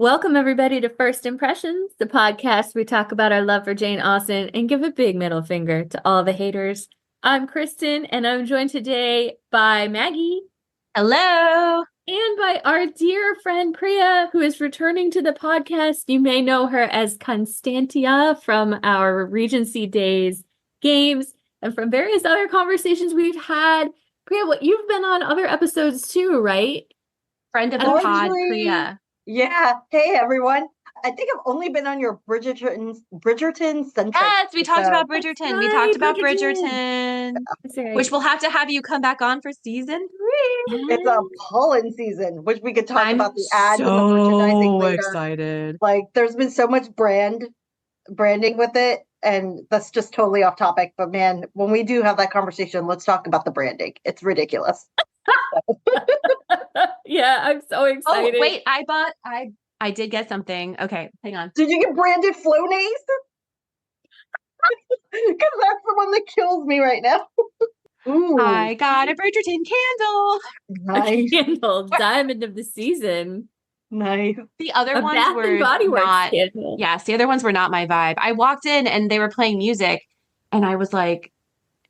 Welcome, everybody, to First Impressions, the podcast where we talk about our love for Jane Austen and give a big middle finger to all the haters. I'm Kristen, and I'm joined today by Maggie. Hello. And by our dear friend Priya, who is returning to the podcast. You may know her as Constantia from our Regency Days games and from various other conversations we've had. Priya, you've been on other episodes too, right? Friend of the pod, Priya. Yeah. Hey, everyone. I think I've only been on your Bridgerton centric. Yes, we talked about Bridgerton. Right, we talked about Bridgerton, which we'll have to have you come back on for season 3. It's a pollen season, which we could talk about the ads and the merchandising later. Excited. Like, there's been so much branding with it, and that's just totally off topic. But man, when we do have that conversation, let's talk about the branding. It's ridiculous. Yeah, I'm so excited. Oh, wait, I did get something. Okay, hang on. Did you get branded Flonase? Because that's the one that kills me right now. Ooh. I got a Bridgerton candle. Nice. A candle, diamond of the season. Nice. The other ones Bath were and Body Works not. candle. Yes, the other ones were not my vibe. I walked in and they were playing music, and I was like,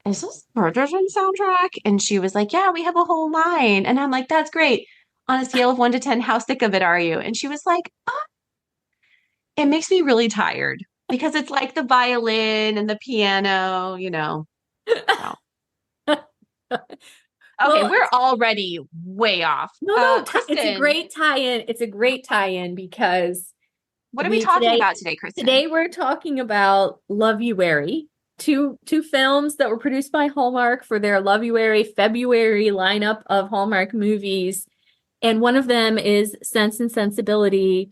"Is this Bridgerton soundtrack?" And she was like, "Yeah, we have a whole line." And I'm like, "That's great. On a scale of 1 to 10, how sick of it are you?" And she was like, "It makes me really tired because it's like the violin and the piano, you know." So. Okay, Well, we're already way off. No, Kristen, it's a great tie-in. It's a great tie-in because what are we talking about today, Kristen? Today we're talking about Loveuary, two films that were produced by Hallmark for their Loveuary February lineup of Hallmark movies. And one of them is Sense and Sensibility.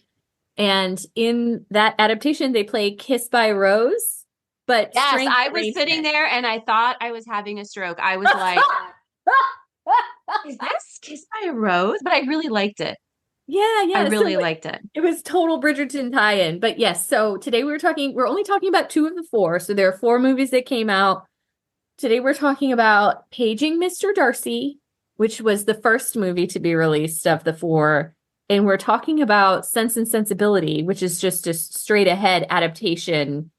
And in that adaptation, they play Kiss by a Rose. But yes, I was sitting there and I thought I was having a stroke. I was like, is this Kiss by a Rose? But I really liked it. Yeah. I really liked it. It was total Bridgerton tie-in. But yes, so today we're only talking about 2 of the 4. So there are 4 movies that came out. Today we're talking about Paging Mr. Darcy, which was the first movie to be released of the 4. And we're talking about Sense and Sensibility, which is just a straight ahead adaptation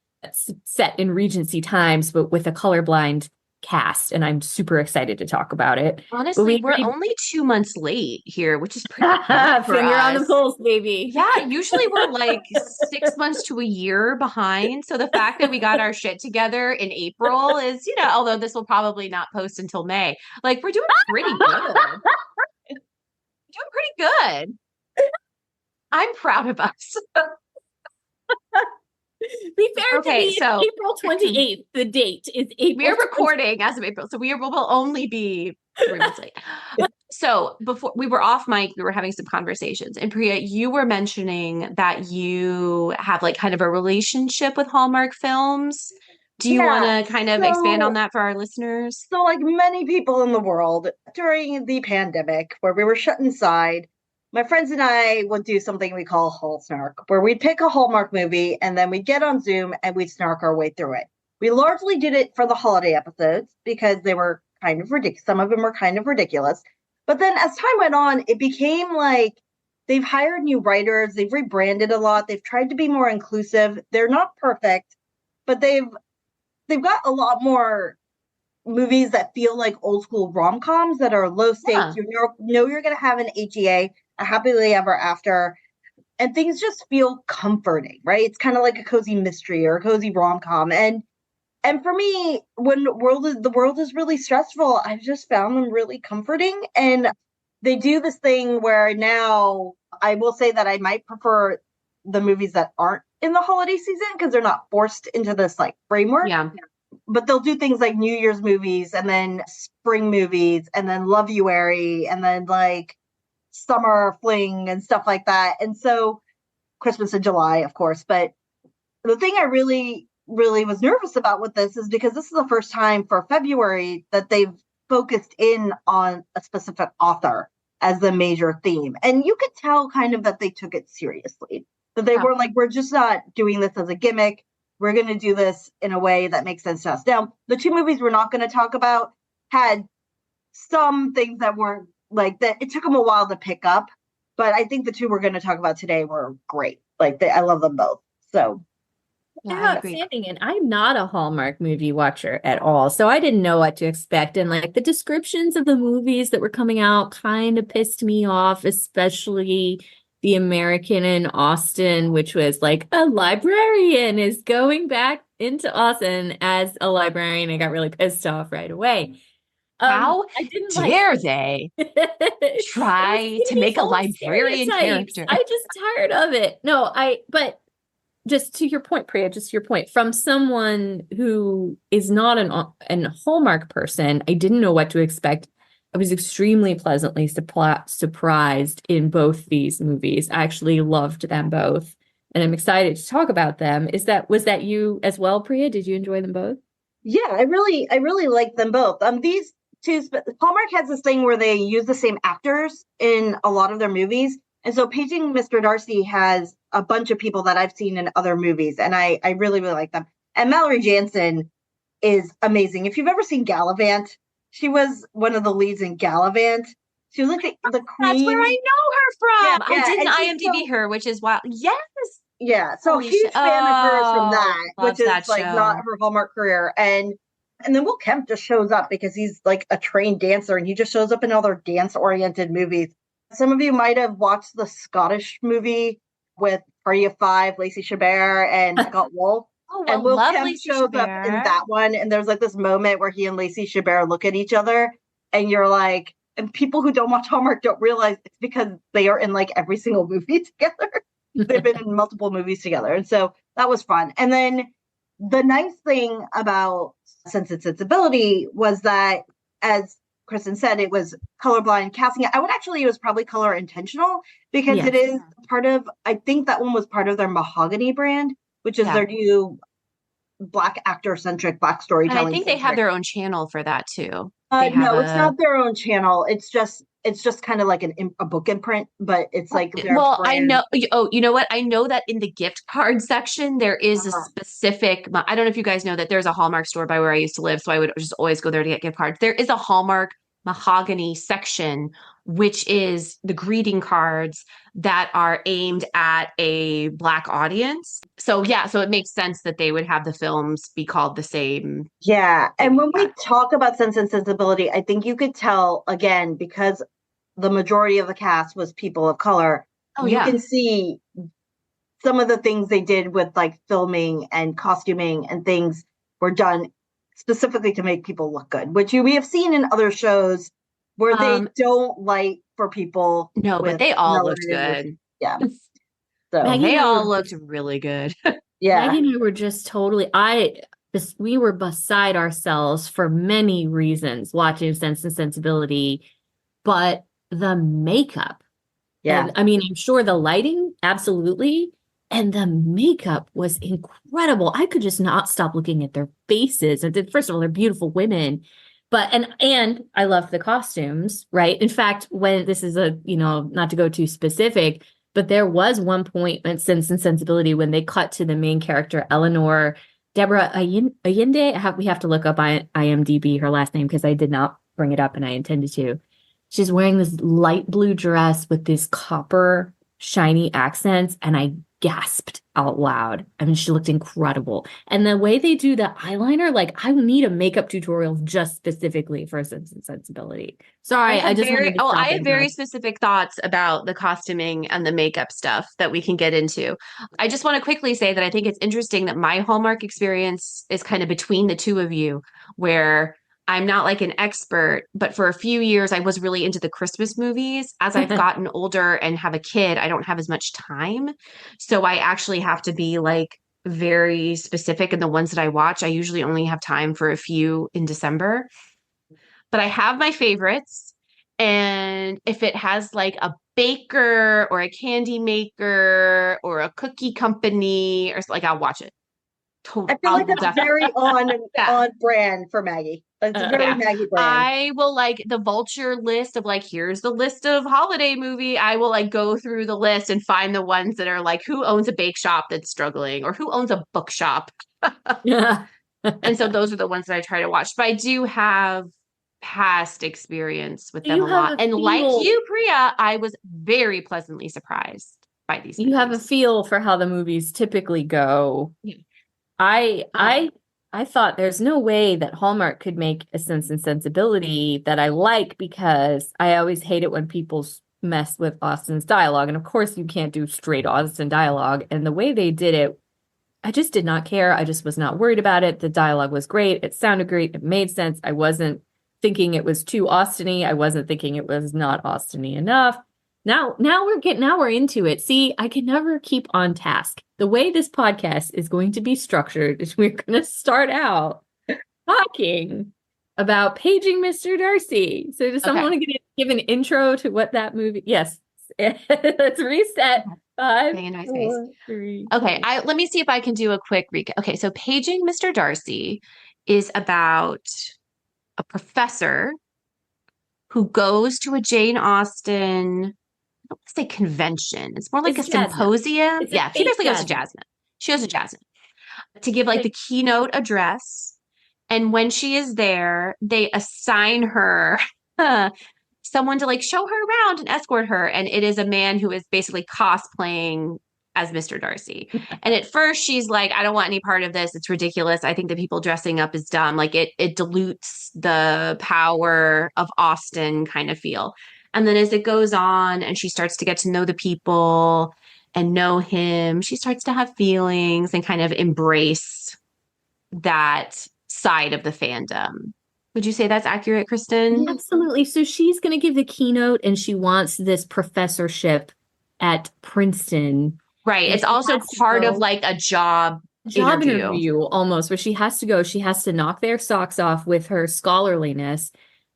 set in Regency times, but with a colorblind cast. And I'm super excited to talk about it. Honestly, we're only 2 months late here, which is pretty finger on the pulse, baby. Yeah, usually we're like 6 months to a year behind. So the fact that we got our shit together in April is, although this will probably not post until May, like we're doing pretty good. Doing pretty good. I'm proud of us. Be fair to me, so April 28th, the date is April. We're recording as of April, so we will only be 3 months late. So before we were off mic, we were having some conversations. And Priya, you were mentioning that you have like kind of a relationship with Hallmark films. Do you want to kind of expand on that for our listeners? So like many people in the world, during the pandemic where we were shut inside, my friends and I would do something we call Hall Snark, where we'd pick a Hallmark movie and then we'd get on Zoom and we'd snark our way through it. We largely did it for the holiday episodes because they were kind of ridiculous. Some of them were kind of ridiculous. But then as time went on, it became like they've hired new writers. They've rebranded a lot. They've tried to be more inclusive. They're not perfect, but they've got a lot more movies that feel like old school rom-coms that are low stakes. You know you're going to have an HEA, a happily ever after, and things just feel comforting, right? It's kind of like a cozy mystery or a cozy rom-com. And for me, when the world is really stressful, I've just found them really comforting. And they do this thing where now I will say that I might prefer the movies that aren't in the holiday season because they're not forced into this like framework. Yeah. But they'll do things like New Year's movies and then spring movies and then Loveuary and then like summer fling and stuff like that. And so Christmas in July, of course. But the thing I really, really was nervous about with this is because this is the first time for February that they've focused in on a specific author as the major theme. And you could tell kind of that they took it seriously, that they were like, we're just not doing this as a gimmick. We're going to do this in a way that makes sense to us. Now, the 2 movies we're not going to talk about had some things that weren't like that. It took them a while to pick up. But I think the two we're going to talk about today were great. Like I love them both. So Yeah, I They're agree. outstanding, and I'm not a Hallmark movie watcher at all, so I didn't know what to expect. And like the descriptions of the movies that were coming out kind of pissed me off, especially the American in Austin, which was like a librarian is going back into Austin as a librarian. I got really pissed off right away. How I didn't like dare they those try to skinny make a home librarian stereotypes. character? I just tired of it. No, but just to your point, Priya, just to your point, from someone who is not an Hallmark person, I didn't know what to expect. I was extremely pleasantly surprised in both these movies. I actually loved them both, and I'm excited to talk about them. Was that you as well, Priya? Did you enjoy them both? yeah, I really like them both. These two, Hallmark has this thing where they use the same actors in a lot of their movies. And so Paging Mr. Darcy has a bunch of people that I've seen in other movies, and I really, really like them. And Mallory Jansen is amazing. If you've ever seen Gallivant, she was one of the leads in Gallivant. She was like the That's where queen. I know her from. Yeah, I didn't and she's IMDb her, which is wild. Yes. so Holy shit. huge fan of hers from Oh, that, which love is that like not show. her Hallmark career. And then Will Kemp just shows up because he's like a trained dancer, and he just shows up in other dance oriented movies. Some of you might have watched the Scottish movie with Party of Five, Lacey Chabert and Scott Wolf. Oh, And well, Will love Kemp Lacey shows up in Chabert. that one. And there's like this moment where he and Lacey Chabert look at each other, and you're like, and people who don't watch Hallmark don't realize it's because they are in like every single movie together. They've been in multiple movies together. And so that was fun. And then the nice thing about Sense and Sensibility was that, as Kristen said, it was colorblind casting. I would actually, it was probably color intentional because Yes. it is part of, I think that one was part of their Mahogany brand, which is Yeah. their new Black actor centric, Black And I storytelling. think they have their own channel for that too. No, it's not their own channel. It's just kind of like a book imprint, but it's like their Well, I brand. know. Oh, you know what? I know that in the gift card section, there is a specific. I don't know if you guys know that there's a Hallmark store by where I used to live. So I would just always go there to get gift cards. There is a Hallmark mahogany section, which is the greeting cards that are aimed at a Black audience. So, yeah, so it makes sense that they would have the films be called the same. Yeah. And when we talk about Sense and Sensibility, I think you could tell, again, because the majority of the cast was people of color, you can see some of the things they did with like filming and costuming and things were done specifically to make people look good, which we have seen in other shows where they don't like for people. No, but they all looked good. Yeah. So Maggie they and I all were looked really good. yeah. Maggie and I were just totally, we were beside ourselves for many reasons watching Sense and Sensibility, but the makeup. Yeah. And I mean, I'm sure the lighting, absolutely. And the makeup was incredible. I could just not stop looking at their faces. First of all, they're beautiful women. But and I love the costumes, right? In fact, when this is not to go too specific, but there was one point in Sense and Sensibility when they cut to the main character, Eleanor Deborah Allende. We have to look up IMDb, her last name, because I did not bring it up and I intended to. She's wearing this light blue dress with these copper shiny accents, and I gasped out loud. I mean, she looked incredible. And the way they do the eyeliner, like I need a makeup tutorial just specifically for Sense and Sensibility. Sorry, I just wanted to stop I have and very specific thoughts about the costuming and the makeup stuff that we can get into. I just want to quickly say that I think it's interesting that my Hallmark experience is kind of between the two of you, where I'm not like an expert, but for a few years I was really into the Christmas movies. As I've gotten older and have a kid, I don't have as much time. So I actually have to be like very specific in the ones that I watch. I usually only have time for a few in December, but I have my favorites. And if it has like a baker or a candy maker or a cookie company or like, I'll watch it. I feel like that's very on brand for Maggie. It's very Maggie brand. I will like the vulture list of like, here's the list of holiday movie. I will like go through the list and find the ones that are like, who owns a bake shop that's struggling or who owns a bookshop. Yeah. And so those are the ones that I try to watch. But I do have past experience with So them you a have lot. a And like feel. you, Priya, I was very pleasantly surprised by these You have a movies. feel for how the movies typically go. Yeah. I Um, I I thought there's no way that Hallmark could make a Sense and Sensibility that I like, because I always hate it when people mess with Austen's dialogue. And of course you can't do straight Austen dialogue. And the way they did it, I just did not care. I just was not worried about it. The dialogue was great. It sounded great. It made sense. I wasn't thinking it was too Austeny. I wasn't thinking it was not Austeny enough. Now we're into it. See, I can never keep on task. The way this podcast is going to be structured is we're going to start out talking about Paging Mr. Darcy. So does someone okay. want to give an intro to what that movie? Yes. Let's reset. Five, Getting a nice face. 4, 3. Okay, let me see if I can do a quick recap. Okay, so Paging Mr. Darcy is about a professor who goes to a Jane Austen, I don't want to say convention. It's more like It's a Jasna. symposium. It's a Yeah, she fake basically goes to Jasna. Jasmine. She goes to Jasmine to give like Like, the keynote address. And when she is there, they assign her someone to like show her around and escort her. And it is a man who is basically cosplaying as Mr. Darcy. And at first she's like, I don't want any part of this. It's ridiculous. I think the people dressing up is dumb. Like it dilutes the power of Austen kind of feel. And then as it goes on and she starts to get to know the people and know him, she starts to have feelings and kind of embrace that side of the fandom. Would you say that's accurate, Kristen? absolutely. So she's going to give the keynote and she wants this professorship at Princeton. Right. And It's she also has to part of go. like a job Job interview. interview almost, where she has to go. She has to knock their socks off with her scholarliness.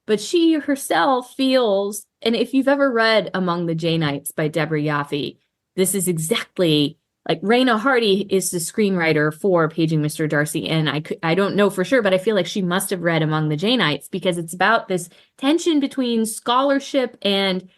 But she herself feels, and if you've ever read Among the Janeites by Deborah Yaffe, this is exactly like Raina Hardy is the screenwriter for Paging Mr. Darcy. And I don't know for sure, but I feel like she must have read Among the Janeites, because it's about this tension between scholarship and,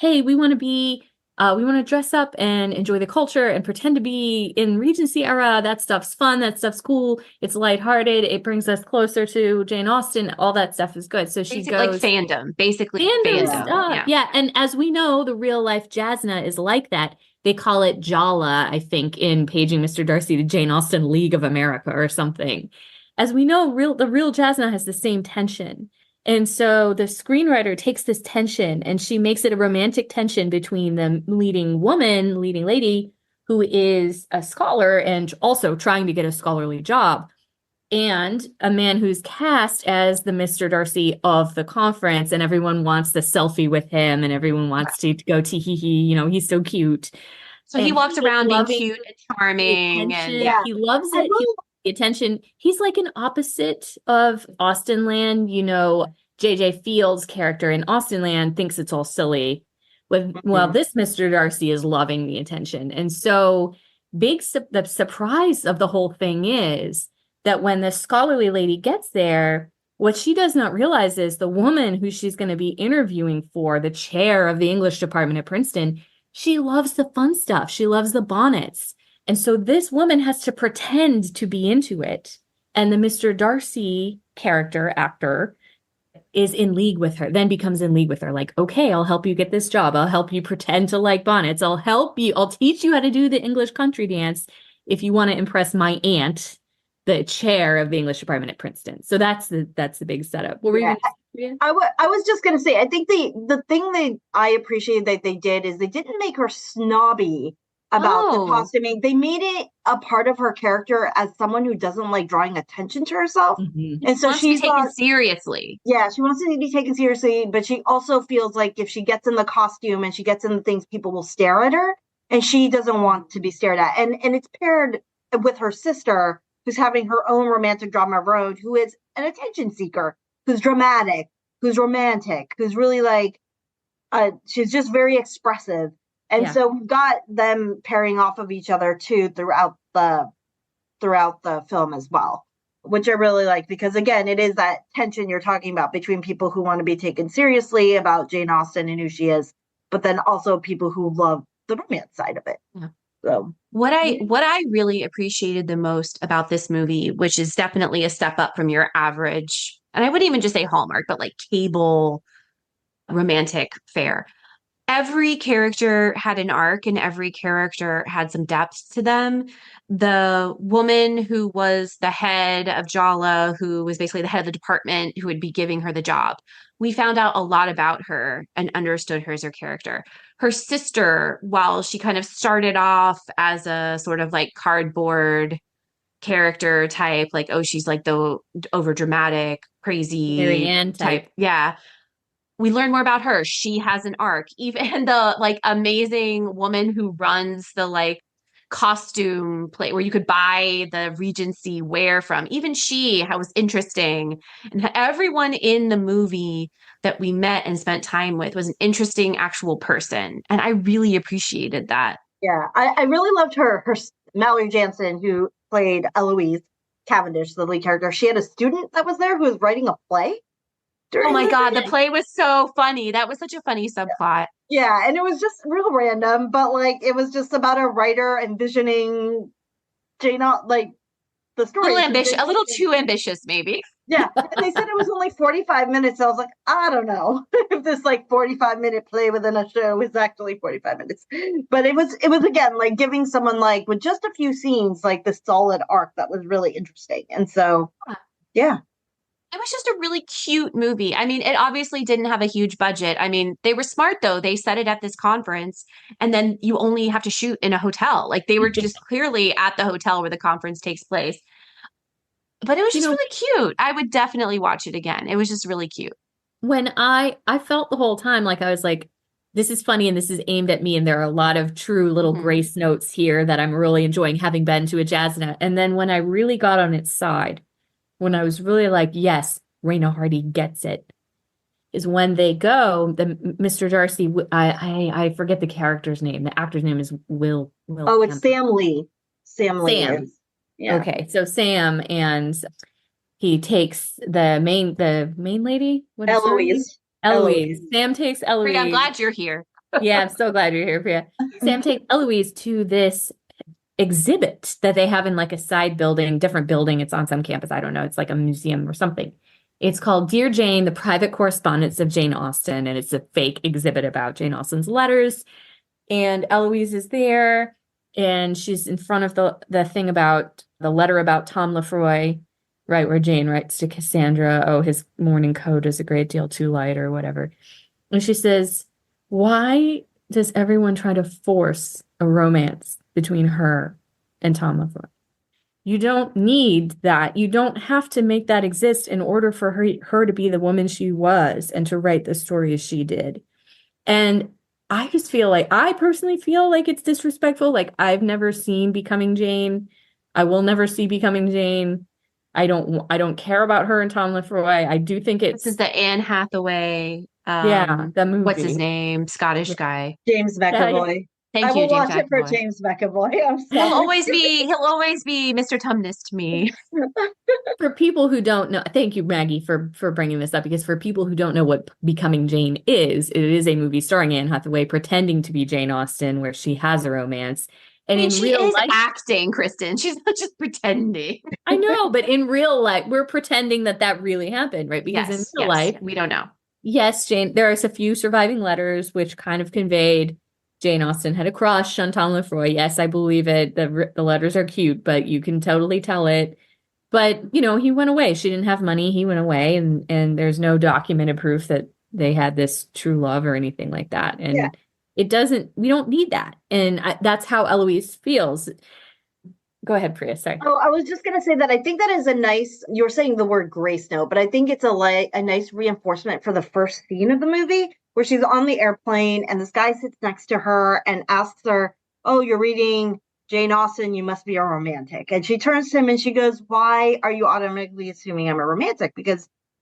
hey, we want to dress up and enjoy the culture and pretend to be in Regency era. That stuff's fun. That stuff's cool. It's lighthearted. It brings us closer to Jane Austen. All that stuff is good. So she Basic like goes fandom, basically fandom Yeah. fandom. stuff. Yeah. Yeah. And as we know, the real life Jasna is like that. They call it Jala, I think, in Paging Mr. Darcy, the Jane Austen League of America or something. As we know, the real Jasna has the same tension. And so the screenwriter takes this tension and she makes it a romantic tension between the leading lady, who is a scholar and also trying to get a scholarly job, and a man who's cast as the Mr. Darcy of the conference, and everyone wants the selfie with him, and everyone wants to go tee hee hee, he's so cute. So And he walks he is around being loving cute and the charming and attention. yeah. He loves I it. He love loves the attention. He's like an opposite of Austenland. J.J. Field's character in Austenland thinks it's all silly. Well, this Mr. Darcy is loving the attention. And so the surprise of the whole thing is that when the scholarly lady gets there, what she does not realize is the woman who she's going to be interviewing for the chair of the English department at Princeton, she loves the fun stuff. She loves the bonnets. And so this woman has to pretend to be into it. And the Mr. Darcy actor, is in league with her, then becomes in league with her. Like, okay, I'll help you get this job. I'll help you pretend to like bonnets. I'll teach you how to do the English country dance if you want to impress my aunt, the chair of the English department at Princeton. So that's the big setup. What were you going to say? I was just going to say, I think the thing that I appreciated that they did is they didn't make her snobby about the costuming. They made it a part of her character as someone who doesn't like drawing attention to herself. Mm-hmm. And so wants to be taken seriously. Yeah, she wants to be taken seriously, but she also feels like if she gets in the costume and she gets in the things, people will stare at her, and she doesn't want to be stared at. And it's paired with her sister, who's having her own romantic drama of her own, who is an attention seeker, who's dramatic, who's romantic, who's really like, she's just very expressive. And so we've got them pairing off of each other too throughout the film as well, which I really like, because again, it is that tension you're talking about between people who want to be taken seriously about Jane Austen and who she is, but then also people who love the romance side of it. Yeah. So what I really appreciated the most about this movie, which is definitely a step up from your average and I wouldn't even just say Hallmark, but like cable romantic fare. Every character had an arc and every character had some depth to them. The woman who was the head of Jala, who was basically the head of the department who would be giving her the job, we found out a lot about her and understood her as her character. Her sister, while she kind of started off as a sort of like cardboard character type, like, oh, she's like the over dramatic, crazy Marianne type. type. Yeah, we learn more about her. She has an arc. Even the like amazing woman who runs the like costume play where you could buy the Regency wear from. Even she was interesting. And everyone in the movie that we met and spent time with was an interesting actual person. And I really appreciated that. Yeah, I really loved her Mallory Jansen, who played Eloise Cavendish, the lead character. She had a student that was there who was writing a play. Oh my The God, the movie. play was so funny. That was such a funny subplot. Yeah, and it was just real random, but like it was just about a writer envisioning like the A story. little ambitious, a little too ambitious, maybe. Yeah, and they said it was only 45 minutes. I was like, I don't know if this like 45-minute play within a show is actually 45 minutes. But it was again like giving someone like with just a few scenes like the solid arc that was really interesting. And so yeah. It was just a really cute movie. I mean, it obviously didn't have a huge budget. I mean, they were smart though. They set it at this conference and then you only have to shoot in a hotel. Like they were just clearly at the hotel where the conference takes place. But it was just really cute. I would definitely watch it again. It was just really cute. When I felt the whole time like I was like, this is funny and this is aimed at me, and there are a lot of true little grace notes here that I'm really enjoying, having been to a jazz night. And then when I really got on its side, when I was really like, yes, Raina Hardy gets it, is when they go, the Mr. Darcy, I forget the character's name. The actor's name is Will. Oh, it's Sam Lee. Sam Lee. Sam. Yeah. Okay, so Sam, and he takes the main lady. What is her name? Eloise. Eloise. Sam takes Eloise. Priya, I'm glad you're here. Yeah, I'm so glad you're here, Priya. Sam takes Eloise to this exhibit that they have in like a side building, different building. It's on some campus. I don't know. It's like a museum or something. It's called Dear Jane, the Private Correspondence of Jane Austen. And it's a fake exhibit about Jane Austen's letters. And Eloise is there. And she's in front of the thing about the letter about Tom Lefroy, right, where Jane writes to Cassandra, oh, his morning coat is a great deal too light or whatever. And she says, why does everyone try to force a romance between her and Tom Lefroy? You don't need that. You don't have to make that exist in order for her to be the woman she was and to write the story as she did. And I personally feel like it's disrespectful. Like I've never seen Becoming Jane. I will never see Becoming Jane. I don't care about her and Tom Lefroy. I do think This is the Anne Hathaway. The movie. What's his name? Scottish guy. James McAvoy. Thank I you, will James watch it for McAvoy. James McAvoy. I'm sorry. He'll always be Mr. Tumnus to me. For people who don't know, thank you, Maggie, for bringing this up, because for people who don't know what Becoming Jane is, it is a movie starring Anne Hathaway pretending to be Jane Austen, where she has a romance. And in she real is life, acting, Kristen. She's not just pretending. I know, but in real life, we're pretending that really happened, right? Because in real life, we don't know. Yes, Jane, there are a few surviving letters which kind of conveyed Jane Austen had a crush on Tom Lefroy. Yes, I believe it. The letters are cute, but you can totally tell it. But, he went away. She didn't have money. He went away, and there's no documented proof that they had this true love or anything like that. And we don't need that. And that's how Eloise feels. Go ahead, Priya. Sorry. Oh, I was just going to say that I think that is you're saying the word grace note, but I think it's a nice reinforcement for the first scene of the movie where she's on the airplane and this guy sits next to her and asks her, oh, you're reading Jane Austen, you must be a romantic. And she turns to him and she goes, why are you automatically assuming I'm a romantic?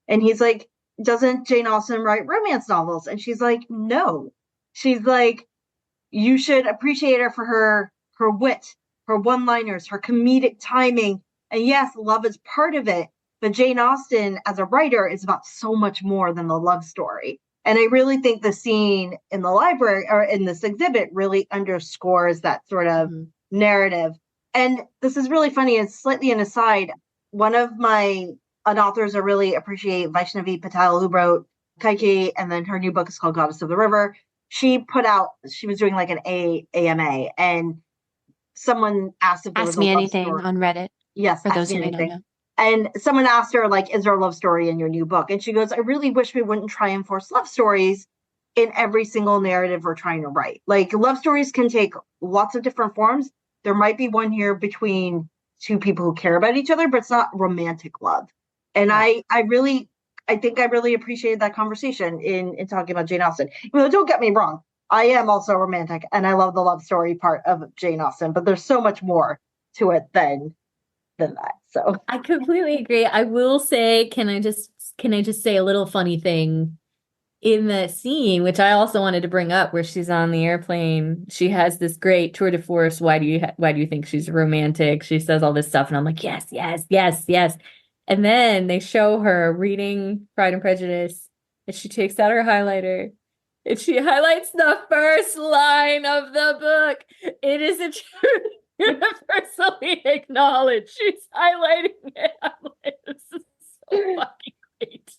And he's like, doesn't Jane Austen write romance novels? And she's like, no. She's like, you should appreciate her for her wit, her one-liners, her comedic timing. And yes, love is part of it. But Jane Austen, as a writer, is about so much more than the love story. And I really think the scene in the library or in this exhibit really underscores that sort of narrative. And this is really funny. And slightly an aside, one of my an authors I really appreciate, Vaishnavi Patel, who wrote Kaiki, and then her new book is called Goddess of the River. She was doing like an AMA, and someone asked if there was Ask a Me love Anything story. on Reddit. Yes, For Ask those Me who may not Anything. know. And someone asked her, like, is there a love story in your new book? And she goes, I really wish we wouldn't try and force love stories in every single narrative we're trying to write. Like, love stories can take lots of different forms. There might be one here between two people who care about each other, but it's not romantic love. And I think I really appreciated that conversation in talking about Jane Austen. Well, don't get me wrong. I am also romantic and I love the love story part of Jane Austen, but there's so much more to it than that. So I completely agree. I will say, can I just say a little funny thing in the scene, which I also wanted to bring up, where she's on the airplane. She has this great tour de force. Why do you think she's romantic? She says all this stuff, and I'm like, yes, yes, yes, yes. And then they show her reading Pride and Prejudice, and she takes out her highlighter, and she highlights the first line of the book. It is a truth universally acknowledged. She's highlighting it. I'm like, this is so fucking great.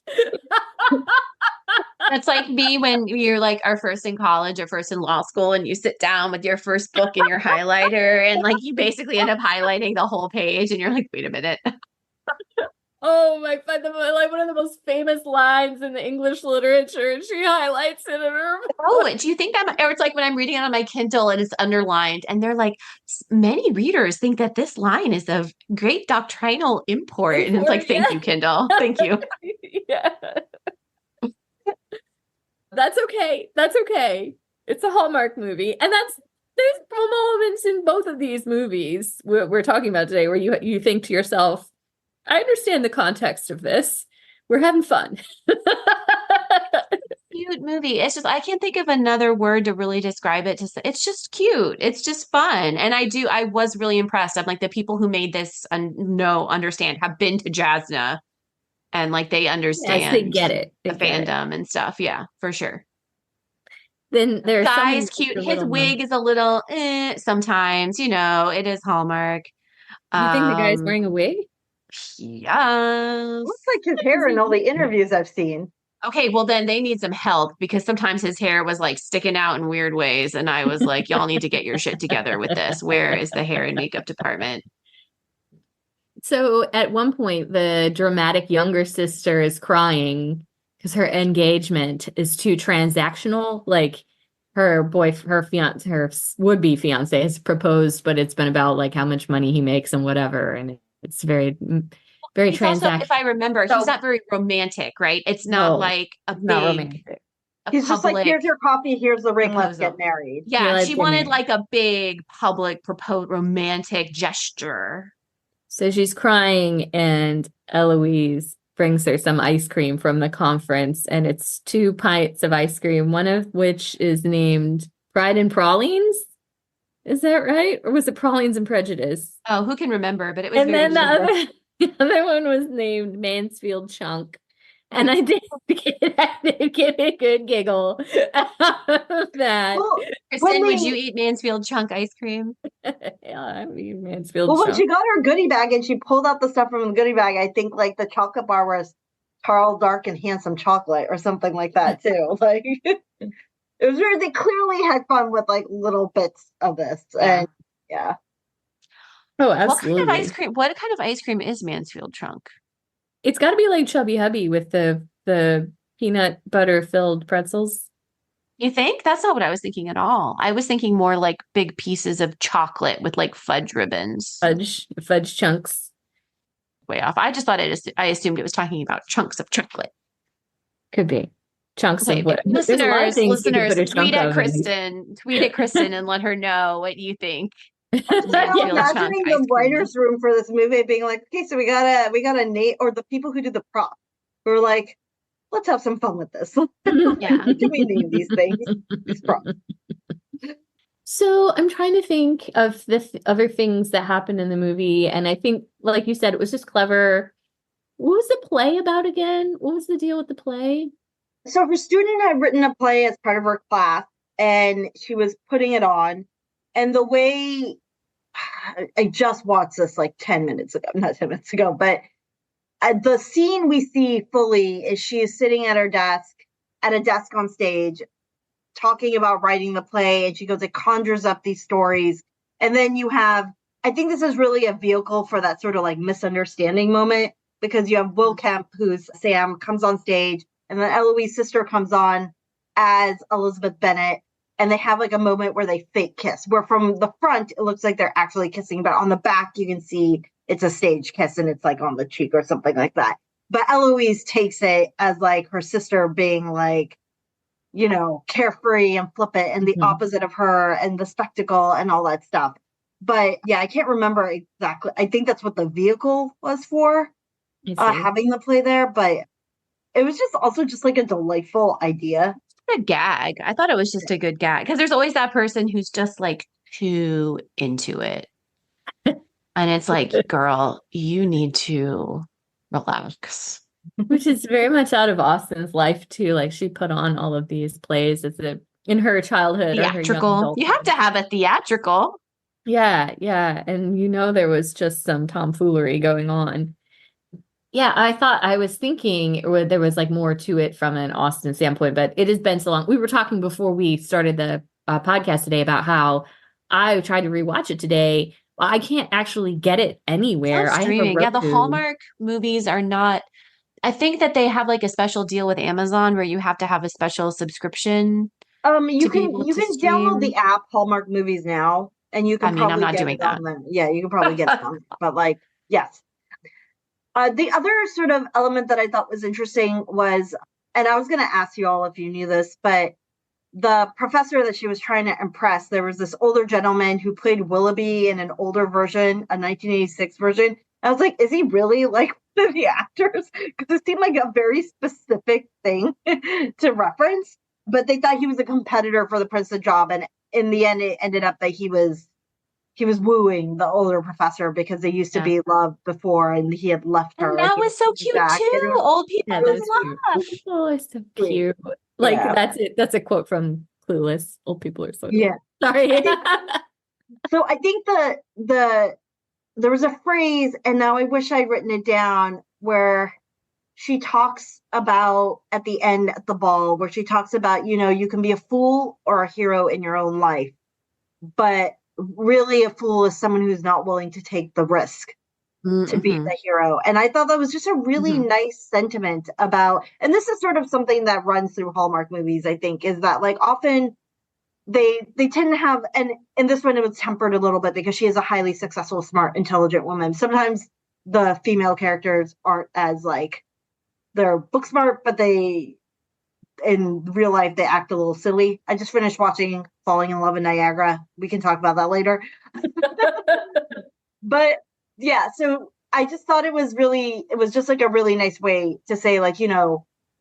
That's like me when you're like our first in college or first in law school and you sit down with your first book and your highlighter and like you basically end up highlighting the whole page and you're like, wait a minute. Oh my god, like one of the most famous lines in the English literature, and she highlights it in her book. Oh, do you think that, or it's like when I'm reading it on my Kindle and it's underlined and they're like, many readers think that this line is of great doctrinal import. And it's like, thank you, Kindle. Thank you. Yeah. That's okay. That's okay. It's a Hallmark movie. And there's moments in both of these movies we're talking about today where you think to yourself, I understand the context of this. We're having fun. Cute movie. It's just, I can't think of another word to really describe it. It's just cute. It's just fun. And I was really impressed. I'm like, the people who made this understand, have been to Jasna and like they Yes, understand they get it. the fandom and stuff. Yeah, for sure. Then there's Guy is cute. His wig is a little sometimes, it is Hallmark. You think the guy's wearing a wig? Yes. looks like his hair in all the interviews I've seen. Okay, well then they need some help because sometimes his hair was like sticking out in weird ways. And I was like, y'all need to get your shit together with this. Where is the hair and makeup department? So at one point, the dramatic younger sister is crying because her engagement is too transactional. Like her would-be fiance has proposed, but it's been about like how much money he makes and whatever. And it's very, very transactional. Also, if I remember, he's not very romantic, right? It's not like a big, romantic. He's just like, here's your coffee, here's the ring, let's get married. Yeah, she wanted like a big public proposed romantic gesture. So she's crying, and Eloise brings her some ice cream from the conference, and it's 2 pints of ice cream, one of which is named Pride and Pralines. Is that right? Or was it Pralines and Prejudice? Oh, who can remember? But it was and then the other one was named Mansfield Chunk. And I did get a good giggle out of that. Well, Kristen, would you eat Mansfield Chunk ice cream? Yeah, I mean Mansfield Chunk. Well, when she got her goodie bag and she pulled out the stuff from the goodie bag, I think like the chocolate bar was Tall, Dark, and Handsome Chocolate or something like that too. Like it was weird. They clearly had fun with like little bits of this. And yeah. Oh, absolutely. What kind of ice cream is Mansfield Chunk? It's got to be like Chubby Hubby with the peanut butter filled pretzels. You think? That's not what I was thinking at all. I was thinking more like big pieces of chocolate with like fudge ribbons. Fudge chunks. Way off. I just thought I assumed it was talking about chunks of chocolate. Could be. Chunks of what? Listeners, tweet at Kristen and let her know what you think. Imagining the writer's room for this movie being like, okay, so we gotta Nate or the people who do the prop. We're like, let's have some fun with this. Yeah. What do we name these things? These props. So I'm trying to think of the other things that happened in the movie, and I think, like you said, it was just clever. What was the play about again? What was the deal with the play? So her student had written a play as part of her class, and she was putting it on. And the way I just watched this like 10 minutes ago, not 10 minutes ago, but the scene we see fully is she is sitting at a desk on stage, talking about writing the play, and she goes, it conjures up these stories. And then you have, I think this is really a vehicle for that sort of like misunderstanding moment, because you have Will Kemp, who's Sam, comes on stage, and then Eloise's sister comes on as Elizabeth Bennet, and they have like a moment where they fake kiss, where from the front, it looks like they're actually kissing, but on the back, you can see it's a stage kiss and it's like on the cheek or something like that. But Eloise takes it as like her sister being like, carefree and flippant and the opposite of her and the spectacle and all that stuff. But yeah, I can't remember exactly. I think that's what the vehicle was for, having the play there. But it was just also just like a delightful idea. A gag. I thought it was just a good gag because there's always that person who's just like too into it. And it's like, girl, you need to relax. Which is very much out of Austen's life too. Like she put on all of these plays in her childhood or her young Theatrical. adulthood. You have to have a theatrical. Yeah, yeah. And there was just some tomfoolery going on. Yeah, I was thinking there was like more to it from an Austen standpoint, but it has been so long. We were talking before we started the podcast today about how I tried to rewatch it today. I can't actually get it anywhere. It's streaming. Yeah, the Hallmark movies are not. I think that they have like a special deal with Amazon where you have to have a special subscription. You can download the app Hallmark Movies Now, and you can probably I'm not get doing it that. on them. Yeah, you can probably get it on them. But like, yes. The other sort of element that I thought was interesting was, and I was going to ask you all if you knew this, but the professor that she was trying to impress, there was this older gentleman who played Willoughby in an older version, a 1986 version. I was like, is he really like one of the actors? Because it seemed like a very specific thing to reference. But they thought he was a competitor for the Princeton job. And in the end, it ended up that he was wooing the older professor because they used to be loved before and he had left her. And that was so cute too. Old people love. Old people are so cute. Like that's it. That's a quote from Clueless. Old people are so cute. Yeah. Sorry. So I think there was a phrase, and now I wish I'd written it down, where she talks about at the end at the ball, where she talks about, you can be a fool or a hero in your own life, but really a fool is someone who's not willing to take the risk to be the hero. And I thought that was just a really nice sentiment about, and this is sort of something that runs through Hallmark movies, I think, is that like often they tend to have, and in this one it was tempered a little bit because she is a highly successful, smart, intelligent woman. Sometimes the female characters aren't as like, they're book smart, but they in real life they act a little silly. I just finished watching Falling in Love in Niagara. We can talk about that later. But yeah, so I just thought it was just like a really nice way to say, like,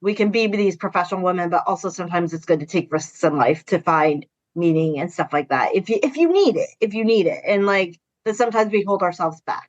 we can be these professional women, but also sometimes it's good to take risks in life to find meaning and stuff like that. If you need it. And like that sometimes we hold ourselves back.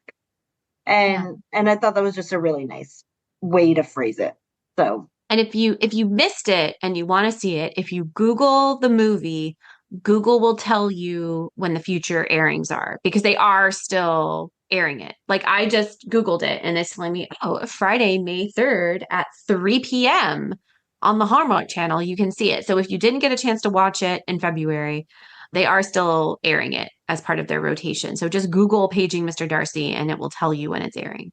And I thought that was just a really nice way to phrase it. So, and if you missed it and you want to see it, if you Google the movie, Google will tell you when the future airings are, because they are still airing it. Like I just Googled it and it's telling me, Friday, May 3rd at 3 p.m. on the Hallmark channel, you can see it. So if you didn't get a chance to watch it in February, they are still airing it as part of their rotation. So just Google Paging Mr. Darcy and it will tell you when it's airing.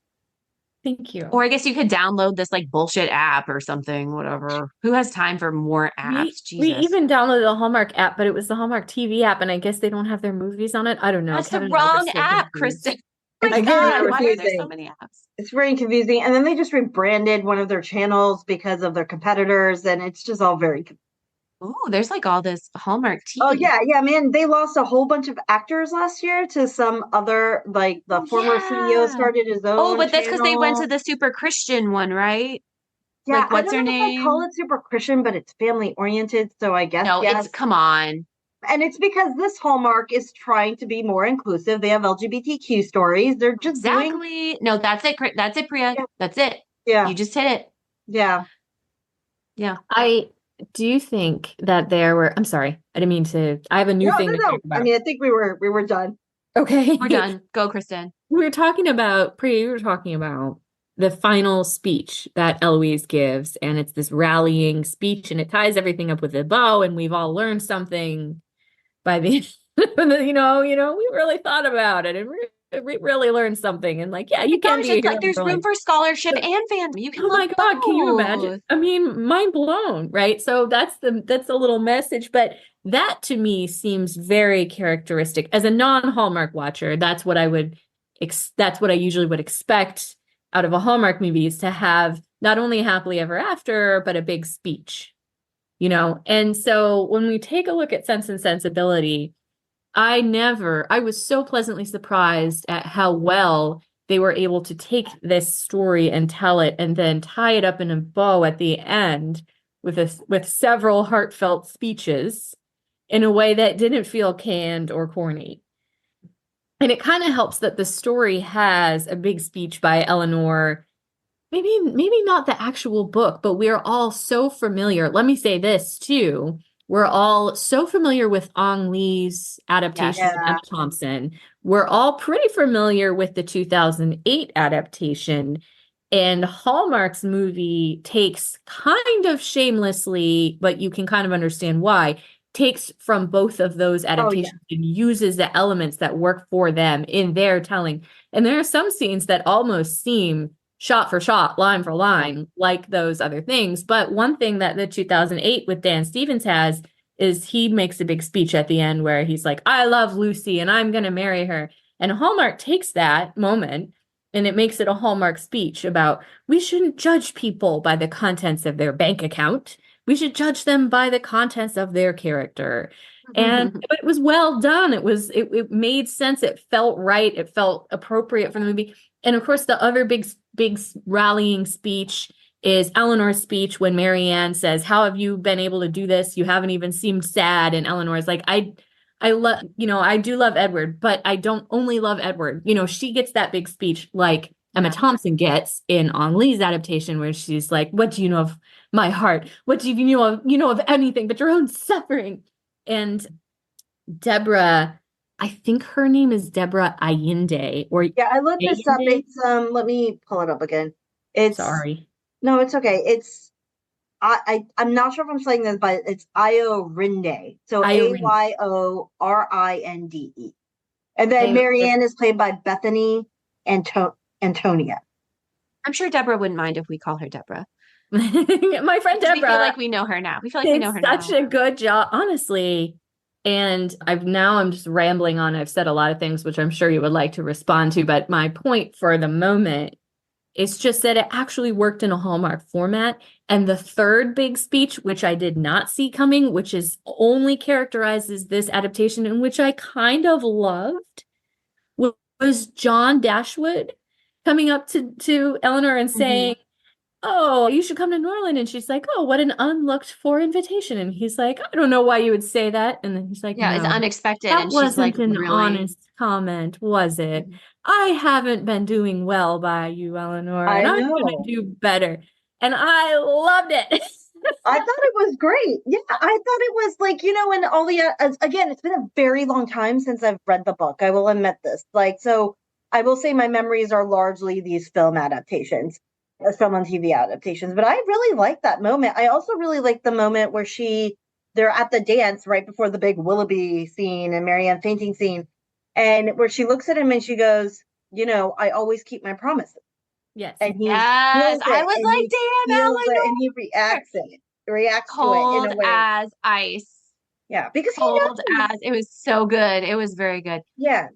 Thank you. Or I guess you could download this like bullshit app or something, whatever. Who has time for more apps? We even downloaded the Hallmark app, but it was the Hallmark TV app, and I guess they don't have their movies on it. I don't know. That's the wrong app, Kristen. Why are there so many apps? It's very confusing. And then they just rebranded one of their channels because of their competitors, and it's just all very confusing. Oh, there's like all this Hallmark TV. Oh, yeah, man. They lost a whole bunch of actors last year to some other, like the former CEO started his own. Oh, but that's because they went to the super Christian one, right? Yeah, like, what's her name? I call it super Christian, but it's family oriented. So I guess it's come on. And it's because this Hallmark is trying to be more inclusive. They have LGBTQ stories. They're just No, that's it. That's it, Priya. Yeah. That's it. Yeah, you just hit it. Yeah. I do think that there were. I'm sorry, I didn't mean to. I have a new thing to talk about. I mean, I think we were done. Okay, we're done. Go, Kristen. We were talking about Priya. You were talking about the final speech that Eloise gives, and it's this rallying speech, and it ties everything up with a bow, and we've all learned something by the we really thought about it, and we really learned something, and like, yeah, you can Gosh, be a it's hero like there's for room life. for scholarship and fandom. You can Oh love my God, can you imagine? both. I mean, mind blown, right? So that's a little message, but that to me seems very characteristic. As a non-Hallmark watcher, that's what I usually would expect out of a Hallmark movie, is to have not only happily ever after, but a big speech, you know? And so when we take a look at Sense and Sensibility, I was so pleasantly surprised at how well they were able to take this story and tell it and then tie it up in a bow at the end with several heartfelt speeches in a way that didn't feel canned or corny. And it kind of helps that the story has a big speech by Eleanor. Maybe not the actual book, but we're all so familiar. Let me say this too. We're all so familiar with Ong Lee's adaptation Yes. of Emma Thompson. We're all pretty familiar with the 2008 adaptation. And Hallmark's movie takes, kind of shamelessly, but you can kind of understand why, takes from both of those Oh yeah. adaptations and uses the elements that work for them in their telling. And there are some scenes that almost seem shot for shot, line for line, like those other things. But one thing that the 2008 with Dan Stevens has is he makes a big speech at the end where he's like, I love Lucy and I'm going to marry her. And Hallmark takes that moment and it makes it a Hallmark speech about we shouldn't judge people by the contents of their bank account. We should judge them by the contents of their character. And but it was well done. It made sense. It felt right. It felt appropriate for the movie. And of course, the other big rallying speech is Eleanor's speech when Marianne says, "How have you been able to do this? You haven't even seemed sad." And Eleanor's like, I love, I do love Edward, but I don't only love Edward. She gets that big speech like Emma Thompson gets in On Lee's adaptation, where she's like, "What do you know of my heart? What do you know of anything but your own suffering?" And Deborah, I think her name is Deborah Allende, or Yeah, I looked this up. Allende? It's let me pull it up again. It's Sorry. no, it's okay. It's I'm not sure if I'm saying this, but it's Ayorinde. So Irene. Ayorinde. And then Marianne is played by Bethany Antonia. I'm sure Deborah wouldn't mind if we call her Deborah. My friend We feel Deborah like we know her now. We feel like we did know her now. such a good job, honestly. And I'm just rambling on. I've said a lot of things, which I'm sure you would like to respond to. But my point for the moment is just that it actually worked in a Hallmark format. And the third big speech, which I did not see coming, which is only characterizes this adaptation, and which I kind of loved, was John Dashwood coming up to Eleanor and saying, "Oh, you should come to Norland." And she's like, "Oh, what an unlooked for invitation." And he's like, "I don't know why you would say that." And then he's like, Yeah, it's "No, unexpected. that And she's like, wasn't an really? honest comment, was it? I haven't been doing well by you, Eleanor, and I I'm gonna know. do better." And I loved it. I thought it was great. Yeah, I thought it was like, and all the, again, it's been a very long time since I've read the book. I will admit this. So I will say my memories are largely these film adaptations, film and TV adaptations. But I really like that moment. I also really like the moment where they're at the dance right before the big Willoughby scene and Marianne fainting scene. And where she looks at him and she goes, I always keep my promises. Yes. And he Yes, feels I it was and like, he damn, feels it and Eleanor. he reacts to it in Cold a way. as ice. Yeah, because he Cold knows. as it was so good. It was very good. Yeah.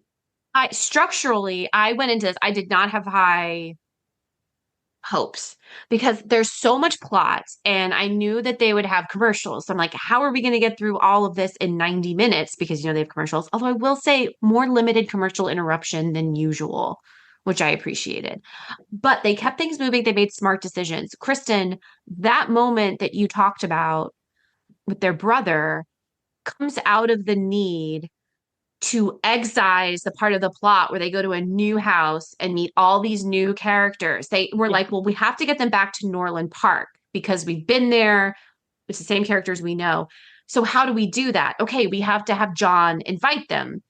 I went into this, I did not have high hopes because there's so much plot and I knew that they would have commercials. So I'm like, how are we going to get through all of this in 90 minutes? Because, they have commercials. Although I will say more limited commercial interruption than usual, which I appreciated. But they kept things moving. They made smart decisions. Kristen, that moment that you talked about with their brother comes out of the need to excise the part of the plot where they go to a new house and meet all these new characters. They were like, well, we have to get them back to Norland Park because we've been there. It's the same characters we know. So how do we do that? Okay, we have to have John invite them.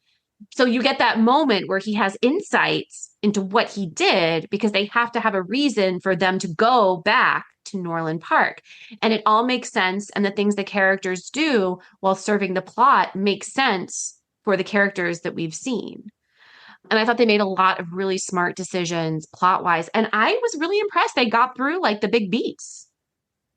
so you get that moment where he has insights into what he did because they have to have a reason for them to go back to Norland Park. And it all makes sense. And the things the characters do while serving the plot make sense for the characters that we've seen. And I thought they made a lot of really smart decisions plot wise. And I was really impressed. They got through like the big beats.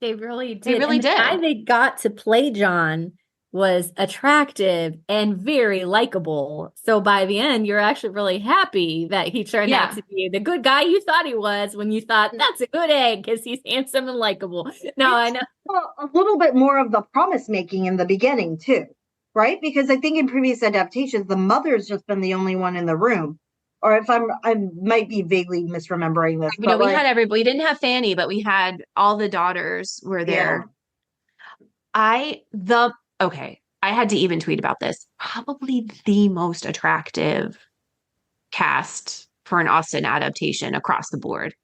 They really did. They really and the did. guy they got to play John was attractive and very likable. So by the end, you're actually really happy that he turned out to be the good guy you thought he was when you thought that's a good egg because he's handsome and likable. No, I know. A little bit more of the promise making in the beginning too, right? Because I think in previous adaptations, the mother's just been the only one in the room. Or if I might be vaguely misremembering this. You know, we had everybody. We didn't have Fanny, but we had all the daughters were there. Yeah. Okay, I had to even tweet about this. Probably the most attractive cast for an Austen adaptation across the board.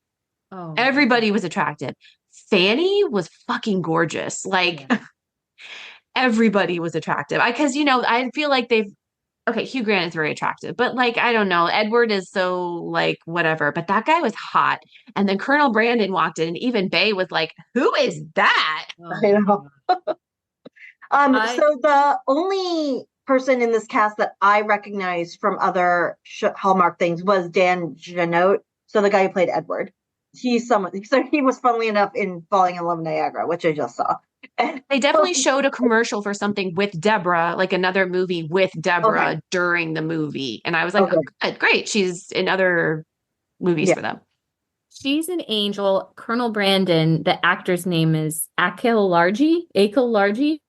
Oh, everybody was attractive. Fanny was fucking gorgeous. Like everybody was attractive. Because I feel like Hugh Grant is very attractive, but like, I don't know. Edward is so like, whatever, but that guy was hot. And then Colonel Brandon walked in and even Bay was like, who is that? I know. So the only person in this cast that I recognized from other Hallmark things was Dan Jeannot. So the guy who played Edward. He's someone, so he was funnily enough in Falling in Love with Niagara, which I just saw. They definitely showed a commercial for something with Deborah, like another movie with Deborah during the movie. And I was like, oh, good, great. She's in other movies for them. She's an angel. Colonel Brandon, the actor's name is Akhil Larji.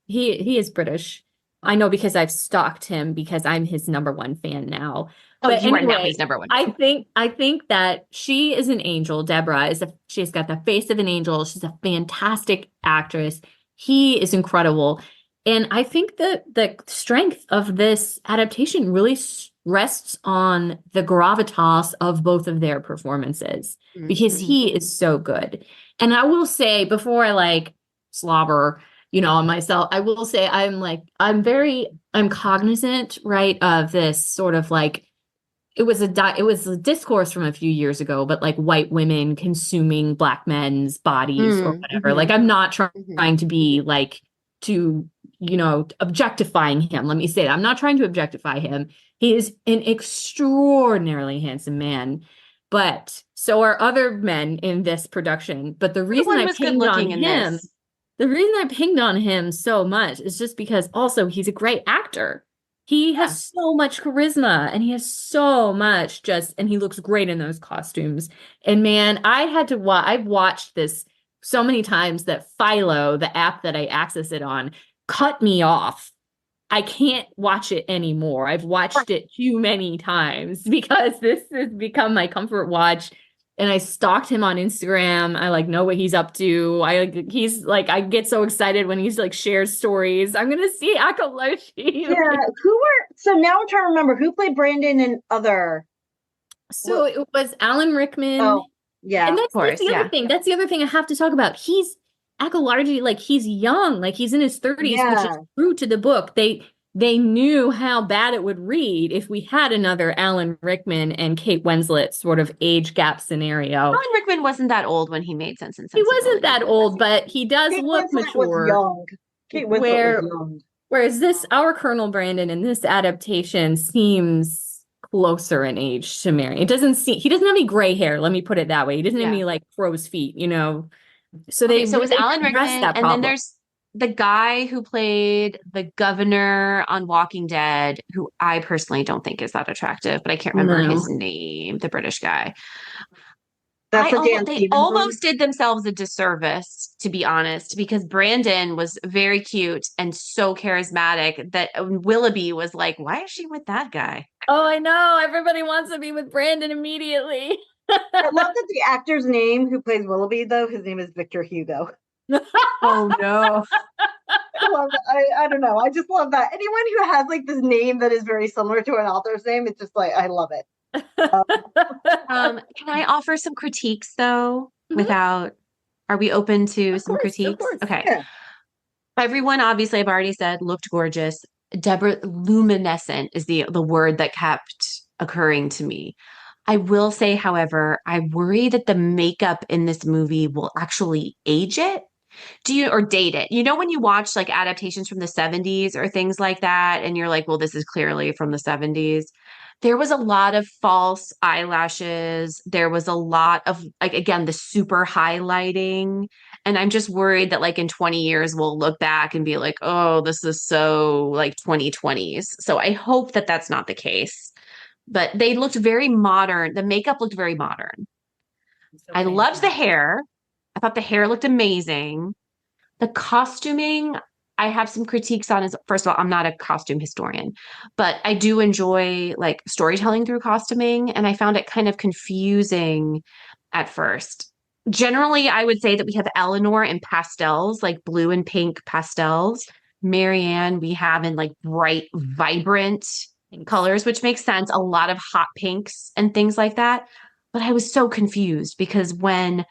He is British. I know because I've stalked him because I'm his number one fan now. Oh, but you are now his number one. I think that she is an angel. Deborah she's got the face of an angel. She's a fantastic actress. He is incredible. And I think that the strength of this adaptation really rests on the gravitas of both of their performances because he is so good. And I will say before I slobber, on myself, I will say I'm cognizant, right, of this sort of it was a discourse from a few years ago, but like white women consuming black men's bodies or whatever. Like I'm not trying to be objectifying him. Let me say that. I'm not trying to objectify him. He is an extraordinarily handsome man, but so are other men in this production. But the reason I pinged on him so much is just because also he's a great actor. He has so much charisma and he has so much and he looks great in those costumes. And man, I've watched this so many times that Philo, the app that I access it on, cut me off. I can't watch it anymore. I've watched it too many times because this has become my comfort watch. And I stalked him on Instagram. I know what he's up to. I get so excited when he's shares stories. I'm gonna see Akaloshi. Yeah, so now I'm trying to remember who played Brandon and other. So it was Alan Rickman. Oh, yeah. And that's the other thing. That's the other thing I have to talk about. He's Akalarji, he's young, he's in his 30s, which is true to the book. They knew how bad it would read if we had another Alan Rickman and Kate Winslet sort of age gap scenario. Alan Rickman wasn't that old when he made Sense and Sensibility. He wasn't that old, but he does look mature. Was young. Kate Winslet was young. Whereas our Colonel Brandon in this adaptation seems closer in age to Mary. He doesn't have any gray hair. Let me put it that way. He doesn't have any crow's feet, So it was Alan Rickman, and then there's the guy who played the governor on Walking Dead, who I personally don't think is that attractive, but I can't remember his name, the British guy. They almost did themselves a disservice, to be honest, because Brandon was very cute and so charismatic that Willoughby was like, why is she with that guy? Oh, I know. Everybody wants to be with Brandon immediately. I love that the actor's name who plays Willoughby, though, his name is Victor Hugo. Oh no. I love that. I don't know. I just love that. Anyone who has this name that is very similar to an author's name, it's just I love it. Can I offer some critiques though? Are we open to some critiques? Of course. Okay. Yeah. Everyone, obviously, I've already said looked gorgeous. Deborah, luminescent is the word that kept occurring to me. I will say, however, I worry that the makeup in this movie will actually age it. Or date it? You know, when you watch like adaptations from the 70s or things like that, and you're like, well, this is clearly from the 70s. There was a lot of false eyelashes. There was a lot of, like, again, the super highlighting. And I'm just worried that, like, in 20 years, we'll look back and be like, oh, this is so like 2020s. So I hope that that's not the case. But they looked very modern. The makeup looked very modern. So I loved the fantastic. hair. I thought the hair looked amazing. The costuming, I have some critiques on. Is first of all, I'm not a costume historian, but I do enjoy like storytelling through costuming, and I found it kind of confusing at first. Generally, I would say that we have Eleanor in pastels, like blue and pink pastels. Marianne, we have in like bright, vibrant Thanks. colors, which makes sense. A lot of hot pinks and things like that. But I was so confused because when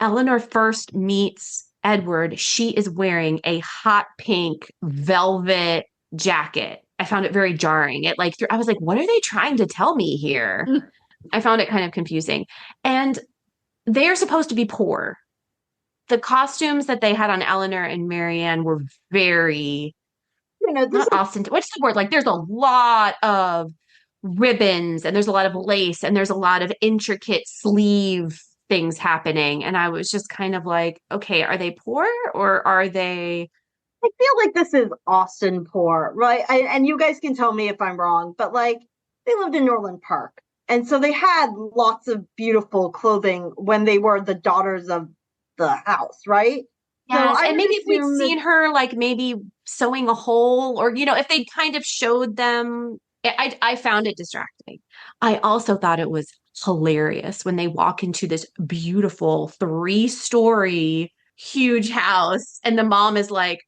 Eleanor first meets Edward, she is wearing a hot pink velvet jacket. I found it very jarring. I was like, what are they trying to tell me here? I found it kind of confusing. And they're supposed to be poor. The costumes that they had on Eleanor and Marianne were very This not ostentatious. What's the word? Like there's a lot of ribbons and there's a lot of lace and there's a lot of intricate sleeve things happening. And I was just kind of like, okay, are they poor or are they? I feel like this is Austin poor, right? And you guys can tell me if I'm wrong, but like they lived in Norland Park. And so they had lots of beautiful clothing when they were the daughters of the house, right? So Yes. I And would maybe if we'd assume that, seen her like maybe sewing a hole or, if they kind of showed them, I found it distracting. I also thought it was hilarious when they walk into this beautiful 3-story huge house and the mom is like,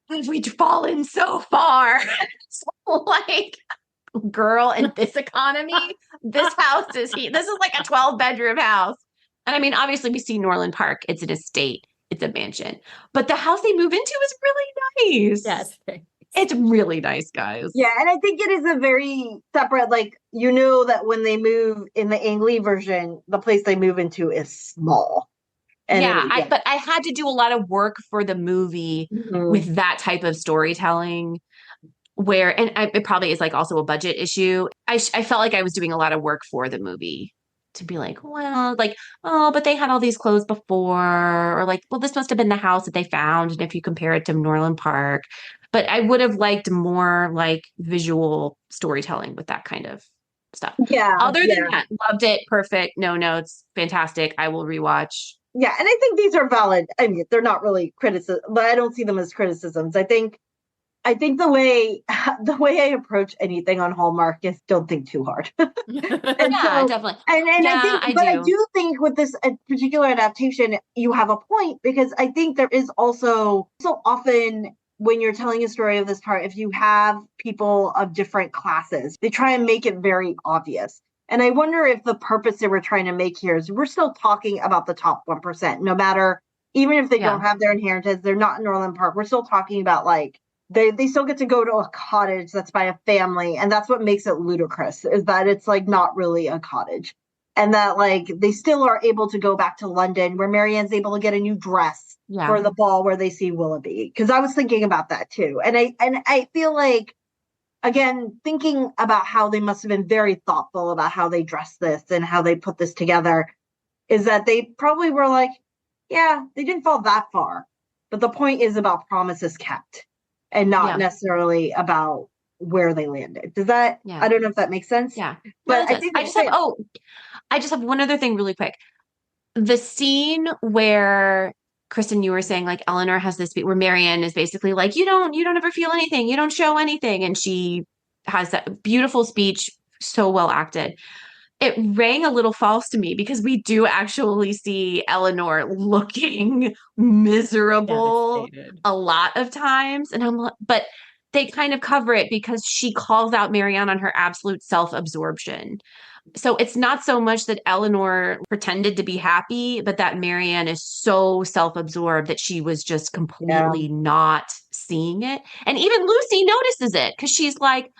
have we fallen so far? So, like, girl, in this economy, this house this is like a 12-bedroom house. And I mean, obviously we see Norland Park. It's an estate. It's a mansion. But the house they move into is really nice. Yes. It's really nice, guys. yeah, and I think it is a very separate, like, that when they move in the Ang Lee version, the place they move into is small. And Yeah, yeah. but I had to do a lot of work for the movie Mhm. with that type of storytelling it probably is like also a budget issue. I felt like I was doing a lot of work for the movie to be like, well, like, oh, but they had all these clothes before, or like, well, this must have been the house that they found. And if you compare it to Norland Park, but I would have liked more like visual storytelling with that kind of stuff. Yeah, Other than yeah. that, loved it. Perfect. No notes. Fantastic. I will rewatch. Yeah, and I think these are valid. I mean, they're not really criticism, but I don't see them as criticisms. I think the way I approach anything on Hallmark is don't think too hard. And Yeah, so definitely. and I Yeah, think I but I do. do think with this particular adaptation, you have a point because I think there is also so often when you're telling a story of this part, if you have people of different classes, they try and make it very obvious. And I wonder if the purpose that we're trying to make here is we're still talking about the top 1%, no matter, even if they don't Yeah. have their inheritance, they're not in Norland Park. We're still talking about like they still get to go to a cottage that's by a family, and that's what makes it ludicrous is that it's like not really a cottage, and that like they still are able to go back to London where Marianne's able to get a new dress Yeah. for the ball where they see Willoughby, because I was thinking about that too, and I feel like again thinking about how they must have been very thoughtful about how they dressed this and how they put this together is that they probably were like, yeah, they didn't fall that far, but the point is about promises kept and not Yeah. necessarily about where they landed. Yeah. I don't know if that makes sense. Yeah. No, But that I does. think it's it. I just have one other thing really quick. The scene where Kristen, you were saying like Eleanor has this beat where Marianne is basically like, you don't ever feel anything, you don't show anything. And she has that beautiful speech, so well acted. It rang a little false to me because we do actually see Eleanor looking miserable Devastated. a lot of times. But they kind of cover it because she calls out Marianne on her absolute self-absorption. So it's not so much that Eleanor pretended to be happy, but that Marianne is so self-absorbed that she was just Yeah. completely not seeing it. And even Lucy notices it because she's like,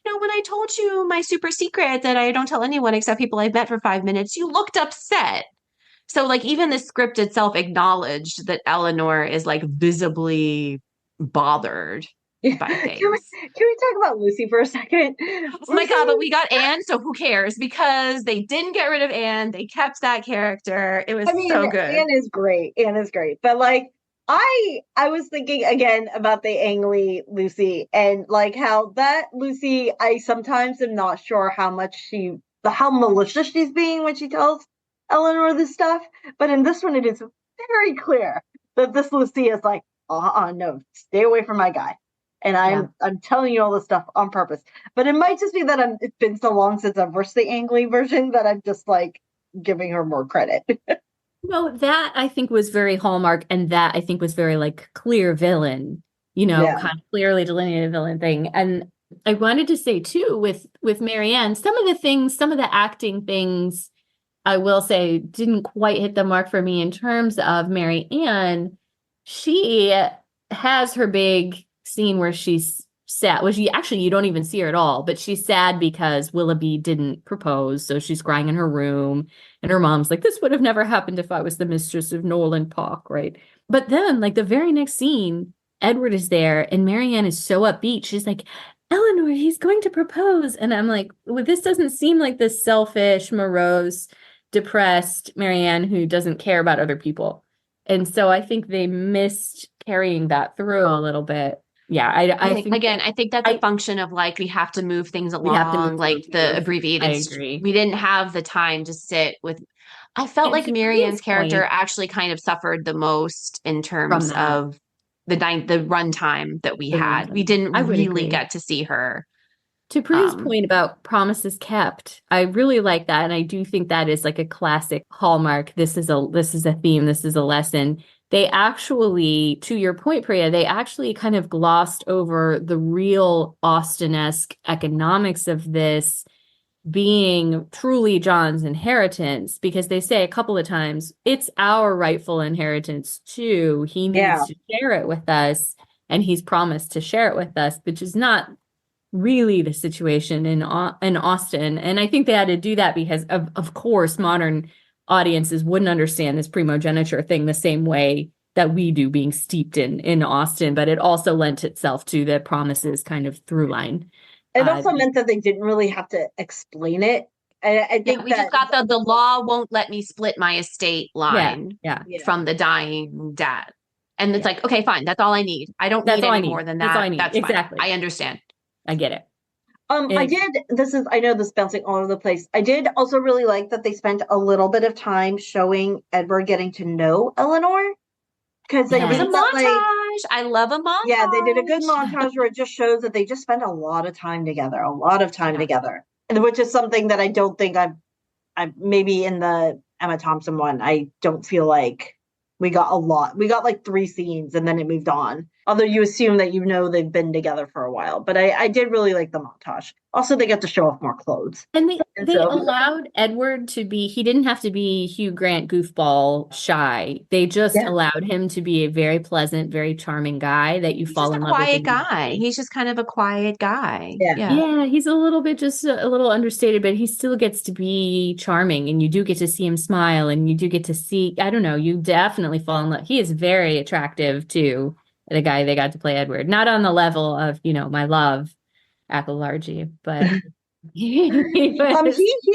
when I told you my super secret that I don't tell anyone except people I've met for 5 minutes, you looked upset. So like even the script itself acknowledged that Eleanor is like visibly bothered by Can things. we talk about Lucy for a second? Oh my God, but we got Anne, so who cares? Because they didn't get rid of Anne. They kept that character. It was I mean, so good. Anne is great. Anne is great. But like I was thinking again about the Ang Lucy and like how that Lucy, I sometimes am not sure how malicious she's being when she tells Eleanor this stuff. But in this one, it is very clear that this Lucy is like, no, stay away from my guy. And I'm telling you all this stuff on purpose. But it might just be that it's been so long since I've watched the Ang Lee version that I'm just like giving her more credit. No, that I think was very Hallmark, and that I think was very like clear villain, Yeah. kind of clearly delineated villain thing. And I wanted to say too, with Marianne, some of the acting things, I will say, didn't quite hit the mark for me in terms of Marianne. She has her big scene where she's sad. Well, you don't even see her at all, but she's sad because Willoughby didn't propose. So she's crying in her room. And her mom's like, this would have never happened if I was the mistress of Nolan Park, right? But then, like, the very next scene, Edward is there and Marianne is so upbeat. She's like, Eleanor, he's going to propose. And I'm like, well, this doesn't seem like the selfish, morose, depressed Marianne who doesn't care about other people. And so I think they missed carrying that through a little bit. Yeah, I think again, I think that's a function of like we have to move things along, like the abbreviated. I agree. We didn't have the time to sit with. I felt like Marianne's character actually kind of suffered the most in terms of the runtime that we had. We didn't really get to see her. To Priya's point about promises kept, I really like that, and I do think that is like a classic Hallmark. This is a theme. This is a lesson. They actually, to your point, Priya, they actually kind of glossed over the real Austen-esque economics of this being truly John's inheritance, because they say a couple of times, it's our rightful inheritance too. He needs to share it with us, and he's promised to share it with us, which is not really the situation in Austen. And I think they had to do that because of course modern audiences wouldn't understand this primogeniture thing the same way that we do, being steeped in Austen, but it also lent itself to the promises kind of through line. It also meant that they didn't really have to explain it. I think we just got the law won't let me split my estate line from the dying dad. And it's like, okay, fine. That's all I need. I don't need any more than that. That's all I need. That's exactly. Fine. I understand. I get it. I know this is bouncing all over the place. I did also really like that they spent a little bit of time showing Edward getting to know Eleanor. Because it was a montage. I love a montage. Yeah, they did a good montage where it just shows that they just spent a lot of time together, together. And which is something that I don't think I maybe in the Emma Thompson one, I don't feel like we got a lot. We got like 3 scenes and then it moved on. Although you assume that they've been together for a while. But I did really like the montage. Also, they got to show off more clothes. And they allowed Edward to be, he didn't have to be Hugh Grant goofball shy. They just allowed him to be a very pleasant, very charming guy that you fall in love with. He's just a quiet guy. He's just kind of a quiet guy. Yeah, he's a little bit just a little understated, but he still gets to be charming. And you do get to see him smile, and you do get to see, I don't know, you definitely fall in love. He is very attractive too. The guy they got to play Edward, not on the level of, my love, Aquillargy, but he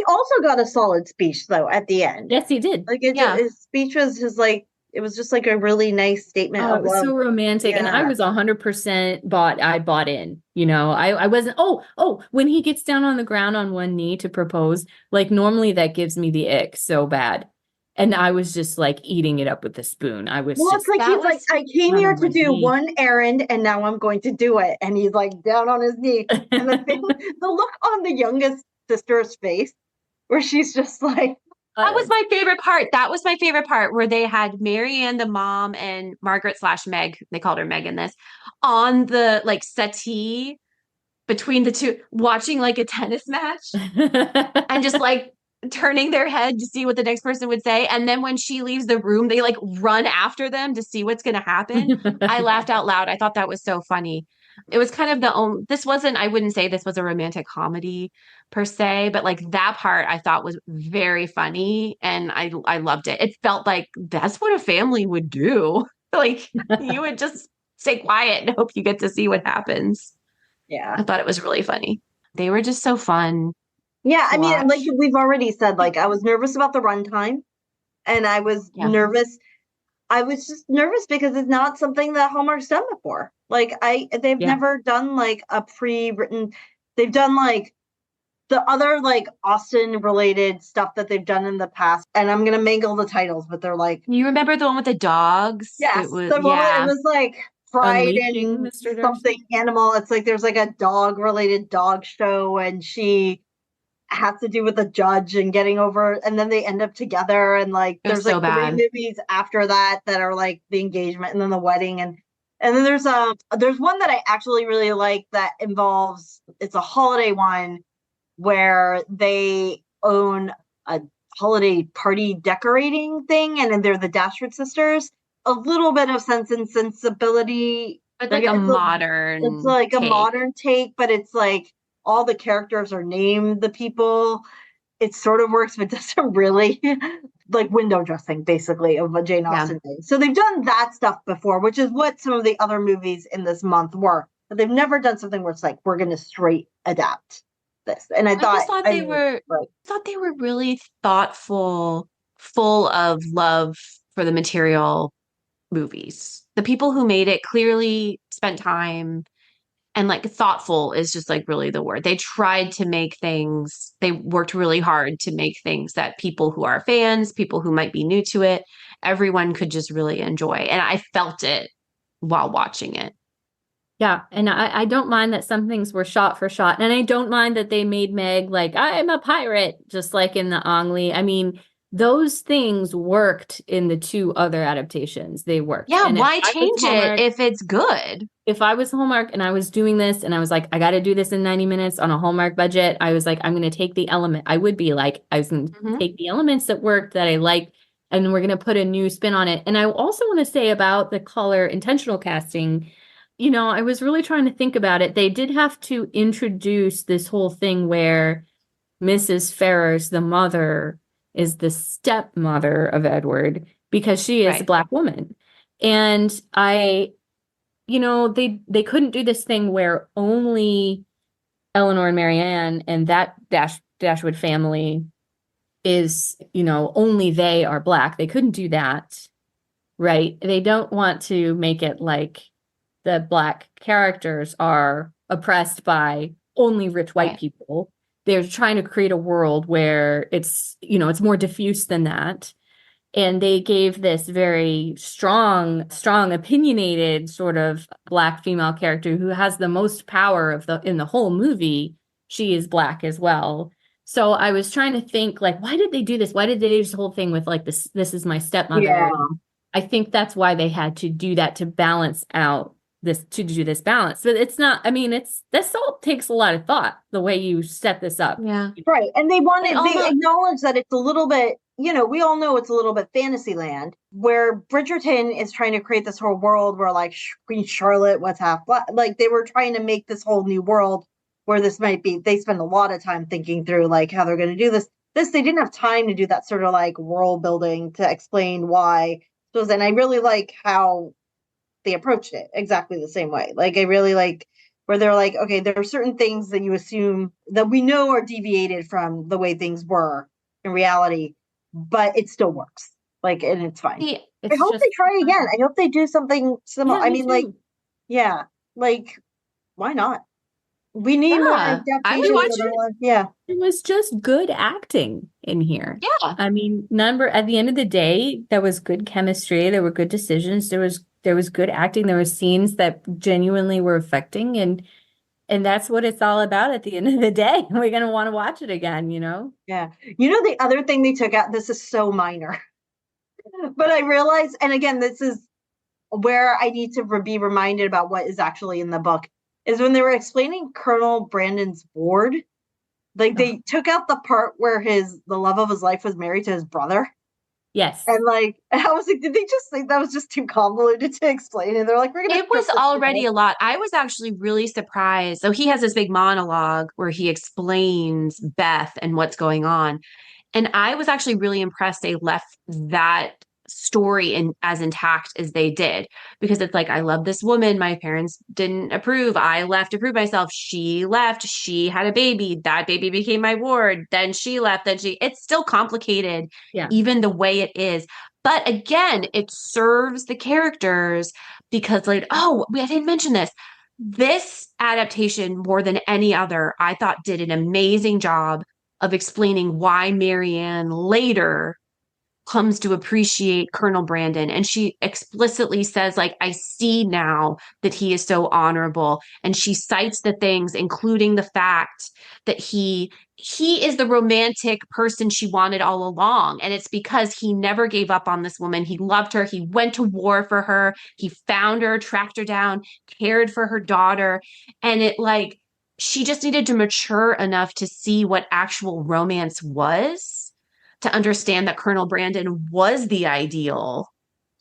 also got a solid speech though at the end. Yes, he did. Like his speech was it was just like a really nice statement of love. It was so romantic, and I was 100% I bought in. I wasn't. When he gets down on the ground on one knee to propose, like normally that gives me the ick so bad. And I was just like eating it up with a spoon. It's like he's like, I came here to do one errand and now I'm going to do it. And he's like down on his knee. And the look on the youngest sister's face where she's just like, that was my favorite part. That was my favorite part where they had Marianne, the mom, and Margaret/Meg, they called her Meg in this, on the like settee between the two, watching like a tennis match and just like turning their head to see what the next person would say. And then when she leaves the room, they like run after them to see what's going to happen. I laughed out loud. I thought that was so funny. It was kind of the only, this wasn't, I wouldn't say this was a romantic comedy per se, but like that part I thought was very funny and I loved it. It felt like that's what a family would do. Like you would just stay quiet and hope you get to see what happens. Yeah. I thought it was really funny. They were just so fun. Yeah, I mean, like Watch. we've already said, like I was nervous about the runtime, and I was Yeah. nervous. I was just nervous because it's not something that Hallmark's done before. Like they've Yeah. never done like a pre-written. They've done like the other like Austen related stuff that they've done in the past, and I'm gonna mangle the titles, but they're like, You remember the one with the dogs? yes, It was, the moment it yeah. was like Pride Unleashing and Mr. Darcy. something animal. It's like there's like a dog related dog show, and she has to do with the judge and getting over, and then they end up together, and like It was there's like so three bad. movies after that that are like the engagement and then the wedding, and then there's one that I actually really like that involves, it's a holiday one where they own a holiday party decorating thing, and then they're the Dashwood sisters. A little bit of Sense and Sensibility. But like a It's modern like a take. modern take, but it's like all the characters are named the people. It sort of works, but doesn't really. Like window dressing, basically, of a Jane Yeah. Austen thing. So they've done that stuff before, which is what some of the other movies in this month were. But they've never done something where it's like, we're going to straight adapt this. And I I just thought, thought I they mean, were right. thought they were really thoughtful, full of love for the material movies. The people who made it clearly spent time and like thoughtful is just like really the word. They tried to make things, they worked really hard to make things that people who are fans, people who might be new to it, everyone could just really enjoy. And I felt it while watching it. Yeah, and I don't mind that some things were shot for shot, and I don't mind that they made Meg like, I'm a pirate, just like in the Ang Lee. I mean, those things worked in the two other adaptations. They worked. Yeah, And why change it Hallmark, if it's good? if I was Hallmark and I was doing this and I was like, I got to do this in 90 minutes on a Hallmark budget, I was like, I'm going to take the element. I would be like, I was going to Mhm. take the elements that worked that I like, and we're going to put a new spin on it. And I also want to say about the color intentional casting, I was really trying to think about it. They did have to introduce this whole thing where Mrs. Ferrers, the mother, is the stepmother of Edward because she is a Right. Black woman. And they couldn't do this thing where only Eleanor and Marianne and that Dashwood family is, only they are Black. They couldn't do that, right? They don't want to make it like the Black characters are oppressed by only rich white Right. people. They're trying to create a world where it's more diffuse than that. And they gave this very strong, opinionated sort of Black female character who has the most power in the whole movie. She is Black as well. So I was trying to think, like, why did they do this? Why did they do this whole thing with like this is my stepmother? Yeah. I think that's why they had to do that to balance out to do this balance. But it's not, I mean, this all takes a lot of thought, the way you set this up. Yeah. Right. And they almost- acknowledge that it's a little bit, we all know it's a little bit Fantasyland, where Bridgerton is trying to create this whole world where like Queen Charlotte was half Black. Like they were trying to make this whole new world where this might be, they spend a lot of time thinking through like how they're going to do this. They didn't have time to do that sort of like world building to explain why. And I really like how they approached it exactly the same way. Like I really like where they're like, okay, there are certain things that you assume that we know are deviated from the way things were in reality, but it still works. Like, and it's fine. See, I hope they try again. I hope they do something similar. Yeah, I me mean, like, too. yeah, like, why not? We need more Yeah, I would adaptations. watch that are it. like- yeah. It was just good acting in here. Yeah. I mean, at the end of the day, there was good chemistry, there were good decisions, there was good acting, there were scenes that genuinely were affecting, and that's what it's all about at the end of the day. We're going to want to watch it again, Yeah. The other thing they took out, this is so minor, but I realized, and again, this is where I need to be reminded about what is actually in the book, is when they were explaining Colonel Brandon's board, Like they took out the part where the love of his life was married to his brother. Yes. And like I was like, did they just think that was just too convoluted to explain? And they're like, we're gonna It strip was this already away. a lot. I was actually really surprised. So he has this big monologue where he explains Beth and what's going on. And I was actually really impressed they left that story in as intact as they did, because it's like, I love this woman. My parents didn't approve. I left to prove myself. She left. She had a baby. That baby became my ward. Then she left. It's still complicated, Yeah. even the way it is. But again, it serves the characters because, like, oh, I didn't mention this. This adaptation, more than any other, I thought did an amazing job of explaining why Marianne later comes to appreciate Colonel Brandon. And she explicitly says, like, I see now that he is so honorable. And she cites the things, including the fact that he is the romantic person she wanted all along. And it's because he never gave up on this woman. He loved her. He went to war for her. He found her, tracked her down, cared for her daughter. And it, like, she just needed to mature enough to see what actual romance was, to understand that Colonel Brandon was the ideal.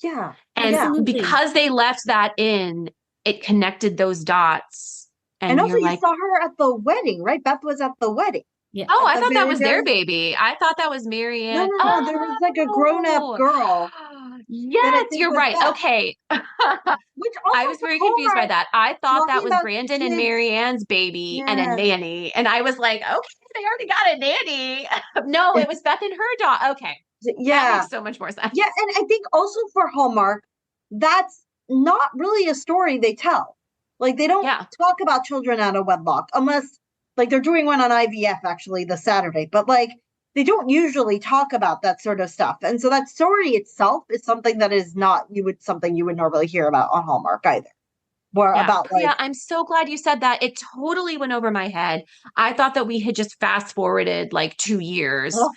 Yeah. And Yeah. Absolutely. because they left that in, it connected those dots. And And also you're you like, saw her at the wedding, right? Beth was at the wedding. Yeah. oh, At I the thought that very, was their very baby. I thought that was no, Marianne. no, no. There was like a grown-up Oh, girl that I yes, think you're was right. Beth. Okay. Which I also was for very confused by Hallmark, that. I thought that talking was about Brandon and kids. Marianne's baby and a Yeah. nanny. And I was like, okay, they already got a nanny. No, it was Beth and her daughter. Okay. That Yeah. makes so much more sense. Yeah. And I think also for Hallmark, that's not really a story they tell. Like they don't Yeah. talk about children out of wedlock unless like they're doing one on IVF actually this Saturday. But like they don't usually talk about that sort of stuff. And so that story itself is something that is not something you would normally hear about on Hallmark either. More Yeah, about Priya, like I'm so glad you said that. It totally went over my head. I thought that we had just fast forwarded like 2 years. oh,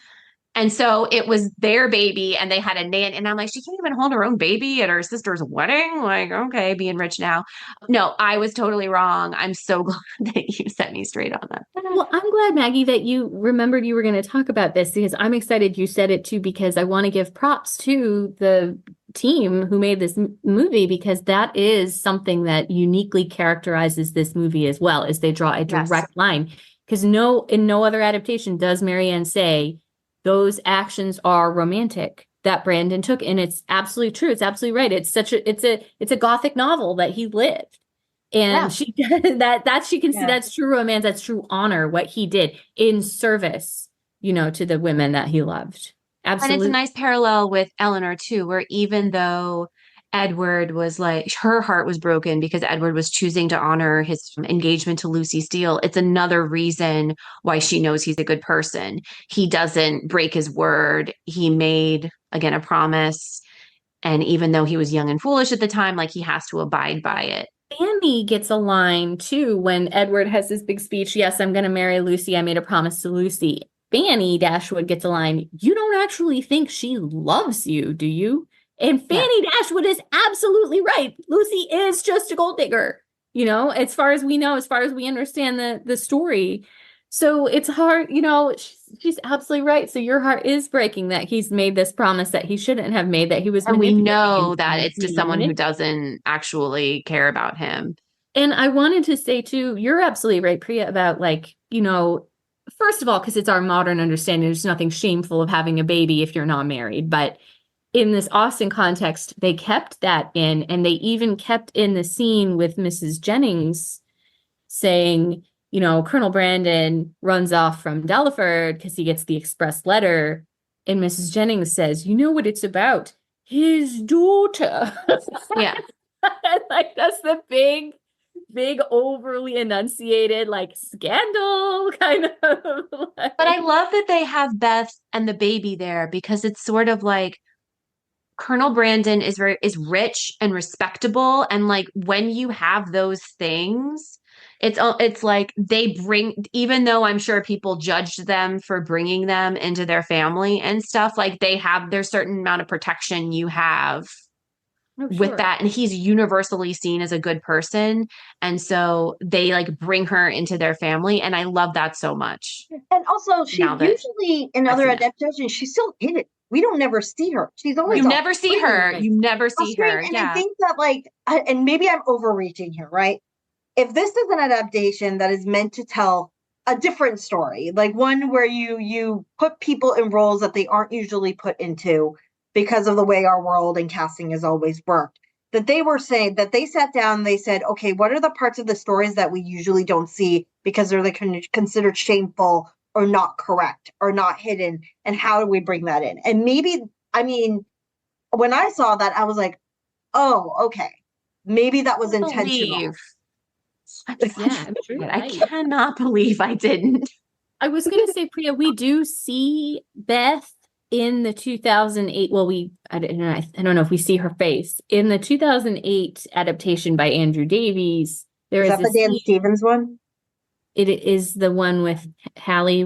And so it was their baby and they had a nan. And I'm like, she can't even hold her own baby at her sister's wedding. Like, okay, being rich now. No, I was totally wrong. I'm so glad that you set me straight on that. Well, I'm glad, Maggie, that you remembered you were going to talk about this because I'm excited you said it too, because I want to give props to the team who made this movie, because that is something that uniquely characterizes this movie as well, is they draw a Yes. direct line. Because in no other adaptation does Marianne say those actions are romantic that Brandon took. And it's absolutely true. It's absolutely right. It's a gothic novel that he lived. And Yeah. she that she can see that's true romance, that's true honor, what he did in service, to the women that he loved. And it's a Absolutely. nice parallel with Eleanor too, where even though Edward was like, her heart was broken because Edward was choosing to honor his engagement to Lucy Steele. It's another reason why she knows he's a good person. He doesn't break his word. He made, again, a promise. And even though he was young and foolish at the time, like he has to abide by it. Fanny gets a line too when Edward has this big speech. Yes, I'm going to marry Lucy. I made a promise to Lucy. Fanny Dashwood gets a line. You don't actually think she loves you, do you? And Fanny Dashwood is absolutely right. Lucy is just a gold digger, as far as we know, as far as we understand the story. So it's hard, she's absolutely right. So your heart is breaking that he's made this promise that he shouldn't have made, that he was And we manipulating. know that it's to someone who doesn't actually care about him. And I wanted to say too, you're absolutely right, Priya, about first of all, because it's our modern understanding, there's nothing shameful of having a baby if you're not married. But in this Austen context, they kept that in, and they even kept in the scene with Mrs. Jennings saying, Colonel Brandon runs off from Delaford because he gets the express letter. And Mrs. Jennings says, you know what it's about? His daughter. Yeah. That's the big overly enunciated scandal kind of But I love that they have Beth and the baby there, because it's sort of like Colonel Brandon is rich and respectable, and like when you have those things, it's like they bring, even though I'm sure people judged them for bringing them into their family and stuff, like they have their certain amount of protection you have Oh, with sure. that. And he's universally seen as a good person. And so they like bring her into their family. And I love that so much. And also, she Now that usually in I've other seen it. adaptations, she's still in it. We don't never see her. She's always You on never see screen. her. Right. You never On see screen. her. And Yeah. I think that, like, and maybe I'm overreaching here, right? If this is an adaptation that is meant to tell a different story, like one where you put people in roles that they aren't usually put into because of the way our world and casting has always worked, that they were saying that they sat down and they said, okay, what are the parts of the stories that we usually don't see because they're like considered shameful or not correct or not hidden, and how do we bring that in? And maybe, I mean, when I saw that, I was like, oh, okay, maybe that was intentional. Yeah, I'm sure you're I right. cannot believe I didn't. I was going to say, Priya, we do see Beth in the 2008. Well, I don't know if we see her face in the 2008 adaptation by Andrew Davies. There Is is that the Dan Stevens one? It is the one with Hallie.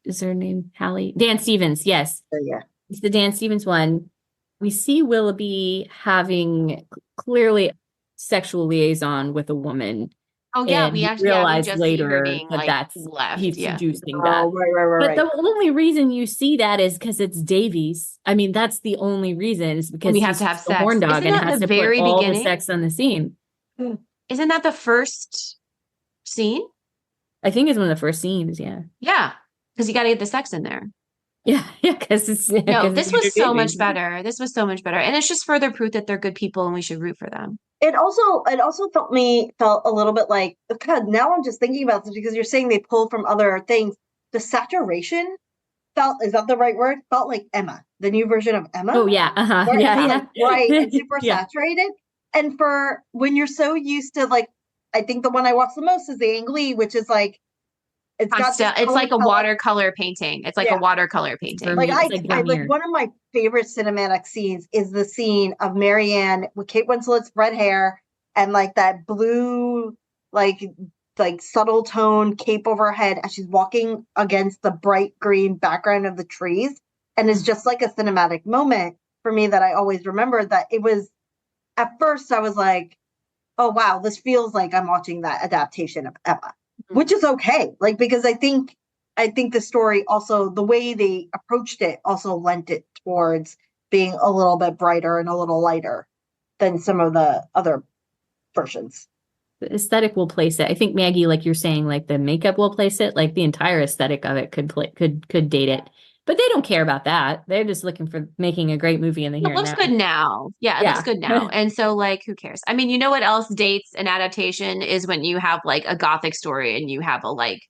Is her name? Hallie? Dan Stevens. Yes. Oh, yeah. It's the Dan Stevens one. We see Willoughby having clearly sexual liaison with a woman. Oh yeah, And we we actually realize just see her later being that like that's left. he's Yeah. seducing that. Oh, right. But the only reason you see that is because it's Davies. I mean, that's the only reason is because we have he's to have the horn sex. dog Isn't and that has the to put very all the beginning? sex on the scene. Isn't that the first scene? I think it's one of the first scenes. Yeah. Yeah, because you got to get the sex in there. Yeah. Because it's No, this was so much Davies. better. This was so much better, and it's just further proof that they're good people and we should root for them. It also felt a little bit like, God, now I'm just thinking about this because you're saying they pull from other things. The saturation is that the right word? Felt like Emma, the new version of Emma. Oh yeah. Where Yeah. it's Yeah. like bright and super Yeah. saturated. And for when you're so used to, like, I think the one I watched the most is the Ang Lee, which is like, it's got this It's like a color. watercolor painting. It's like a watercolor painting. Like It's I like one of my favorite cinematic scenes is the scene of Marianne with Kate Winslet's red hair and like that blue, like subtle tone cape over her head as she's walking against the bright green background of the trees. And it's just like a cinematic moment for me that I always remember. That it was, at first I was like, oh wow, this feels like I'm watching that adaptation of Emma, which is okay. Like, because I think the story also, the way they approached it also lent it towards being a little bit brighter and a little lighter than some of the other versions. The aesthetic will place it. I think Maggie, like you're saying, like the makeup will place it. Like the entire aesthetic of it could date it. But they don't care about that. They're just looking for making a great movie in the here It looks and now. good now. Yeah, it looks good now. And so, like, who cares? I mean, you know what else dates an adaptation is when you have like a gothic story and you have a like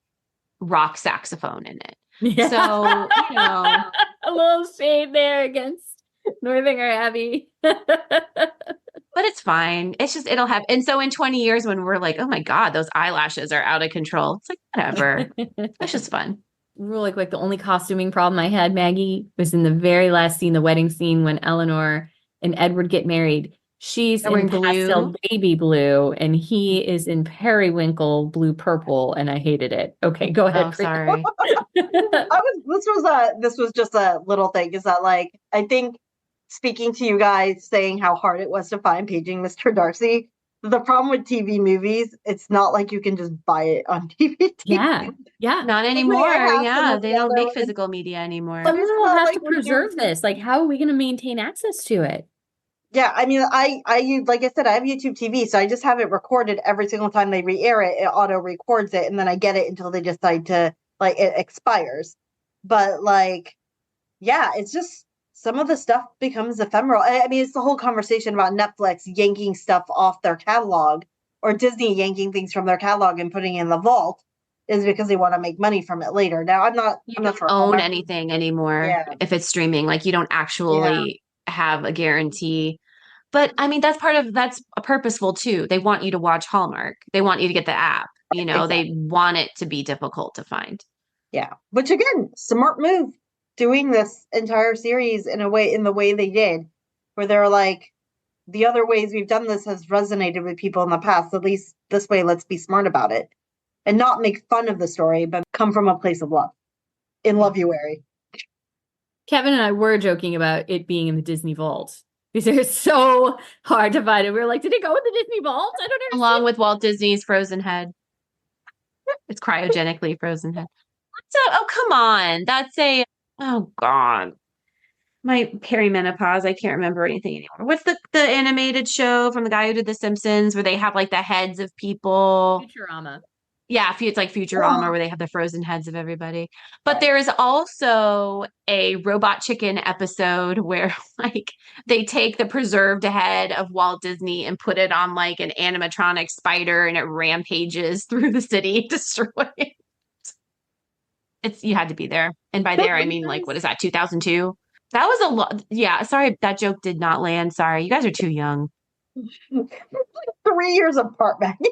rock saxophone in it. Yeah. So, you know, a little shade there against Northanger Abbey. but it's fine. It's just, it'll have. And so in 20 years when we're like, oh my God, those eyelashes are out of control. It's like, whatever. It's just fun. Really quick, the only costuming problem I had, Maggie, was in the very last scene, the wedding scene when Eleanor and Edward get married. She's in pastel baby blue and he is in periwinkle blue purple, and I hated it. Okay, go ahead. Oh, sorry. This was just a little thing, is that, like, I think, speaking to you guys saying how hard it was to find Paging Mr. Darcy, the problem with TV movies, it's not like you can just buy it on DVD. Yeah. Not anymore. Yeah, they don't make physical media anymore. Someone will have to preserve this. Like, how are we going to maintain access to it? Yeah, I mean, I like I said, I have YouTube TV, so I just have it recorded every single time they re-air it. It auto records it, and then I get it until they decide to, like, it expires. But, like, yeah, it's just some of the stuff becomes ephemeral. I mean, it's the whole conversation about Netflix yanking stuff off their catalog, or Disney yanking things from their catalog and putting it in the vault, is because they want to make money from it later. Now, I'm not sure own anything anymore if it's streaming. Like, you don't actually have a guarantee. But I mean, that's a purposeful too. They want you to watch Hallmark. They want you to get the app. You know, they want it to be difficult to find. Yeah, which again, smart move, doing this entire series in the way they did, where they're like, the other ways we've done this has resonated with people in the past. At least this way, let's be smart about it and not make fun of the story, but come from a place of love in Loveuary. Kevin and I were joking about it being in the Disney vault. These are so hard to find. And we were like, did it go with the Disney vault? I don't understand. Along with Walt Disney's frozen head. It's cryogenically frozen head. So, oh, come on. Oh, God. My perimenopause. I can't remember anything anymore. What's the animated show from the guy who did The Simpsons where they have like the heads of people? Futurama. Yeah, it's like Futurama where they have the frozen heads of everybody. But there is also a Robot Chicken episode where like they take the preserved head of Walt Disney and put it on like an animatronic spider and it rampages through the city, destroying it. You had to be there. And by there I mean like what is that, 2002? That was a lot. Yeah, sorry that joke did not land. Sorry. You guys are too young. 3 years apart, Maggie.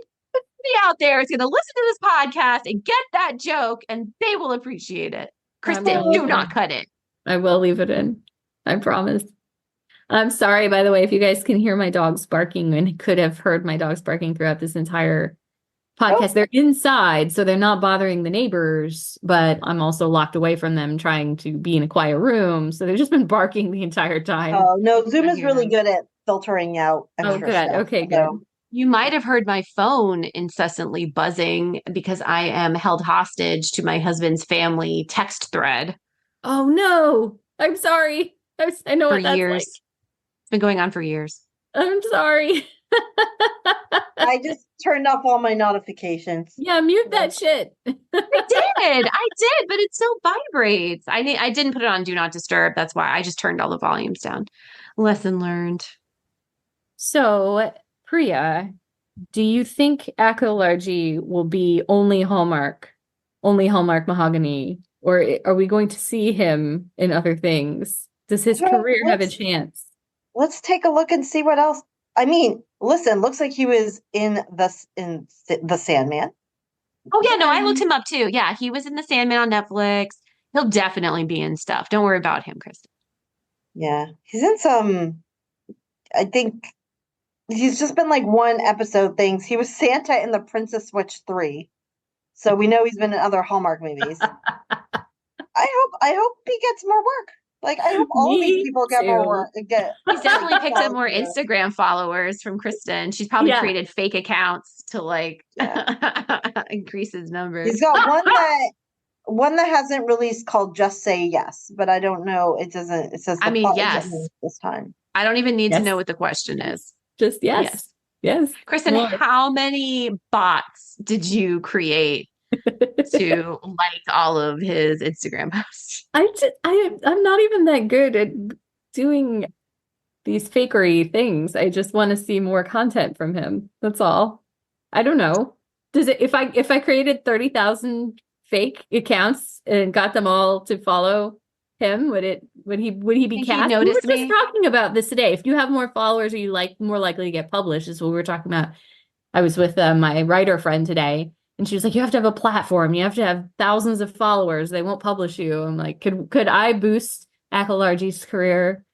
Out there is going to listen to this podcast and get that joke and they will appreciate it. Kristen, do not cut it. I will leave it in. I promise. I'm sorry, by the way, if you guys can hear my dogs barking and could have heard my dogs barking throughout this entire podcast. They're inside, so they're not bothering the neighbors, but I'm also locked away from them trying to be in a quiet room. So they've just been barking the entire time. Oh, no, Zoom is really good at filtering out extra good. stuff. Okay, good. You might have heard my phone incessantly buzzing because I am held hostage to my husband's family text thread. Oh, no. I'm sorry. I know what that's years. like. It's been going on for years. I'm sorry. I just turned off all my notifications. Yeah, mute that shit. I did, but it still vibrates. I didn't put it on Do Not Disturb. That's why I just turned all the volumes down. Lesson learned. So, Priya, do you think Akalarji will be only Hallmark mahogany, or are we going to see him in other things? Does his career have a chance? Let's take a look and see what else. I mean, listen, looks like he was in the Sandman. Oh yeah, no, I looked him up too. Yeah, he was in the Sandman on Netflix. He'll definitely be in stuff. Don't worry about him, Kristen. Yeah, he's in some. I think he's just been like one episode things. He was Santa in the Princess Switch 3, so we know he's been in other Hallmark movies. I hope he gets more work. Like, I hope all of these people get more work. He's definitely picked up more Instagram followers from Kristen. She's probably created fake accounts to like increase his numbers. He's got one that hasn't released called Just Say Yes, but I don't know. It doesn't. It says. I mean, yes. This time. I don't even need to know what the question is. Just yes. Yes. Kristen, how many bots did you create to like all of his Instagram posts? I'm not even that good at doing these fakery things. I just want to see more content from him. That's all. I don't know. Does it if I created 30,000 fake accounts and got them all to follow him, would he be cast? We were just talking about this today. If you have more followers, are you more likely to get published? Is what we were talking about. I was with my writer friend today. And she was like, you have to have a platform. You have to have thousands of followers. They won't publish you. I'm like, could I boost Akalarji's career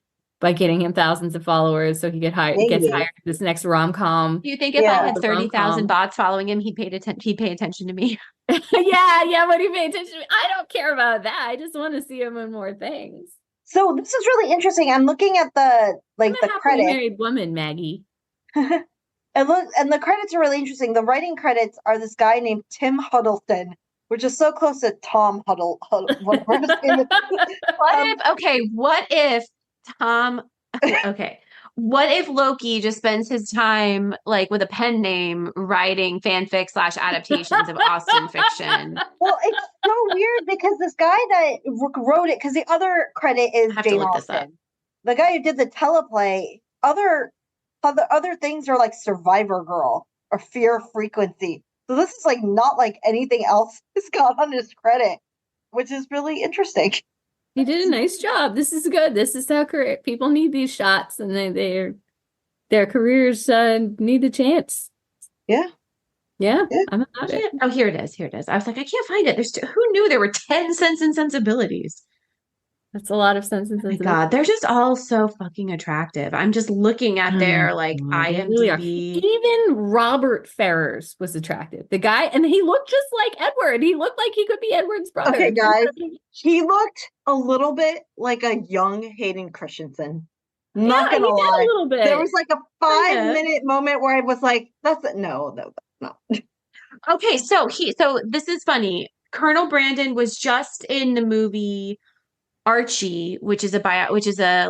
by getting him thousands of followers so he gets hired this next rom-com? Do you think if I had 30,000 bots following him, he'd pay attention to me? yeah, would he pay attention to me? I don't care about that. I just want to see him in more things. So this is really interesting. I'm looking at the credits. Married woman, Maggie. And the credits are really interesting. The writing credits are this guy named Tim Huddleston, which is so close to Tom Huddle. What if Loki just spends his time like with a pen name writing fanfic / adaptations of Austen fiction? Well, it's so weird because this guy that wrote it, because the other credit is Jane Austen. The guy who did the teleplay, other things are like Survivor Girl or Fear Frequency. So this is like not like anything else he's got on his credit, which is really interesting. He did a nice job. This is good. This is how people need these shots, and their careers need a chance. Yeah. I'm about it. Oh, here it is. I was like, I can't find it. Who knew there were 10 Sense and Sensibilities? That's a lot of Sense and Sensibility. God, they're just all so fucking attractive. I'm just looking at their IMDb. Really, even Robert Ferrers was attractive. The guy, and he looked just like Edward. He looked like he could be Edward's brother. Okay, guys, he looked a little bit like a young Hayden Christensen. Not Yeah, gonna he did lie. a little bit. There was like a Kinda. 5-minute moment where I was like, no. Okay, so this is funny. Colonel Brandon was just in the movie Archie, which is a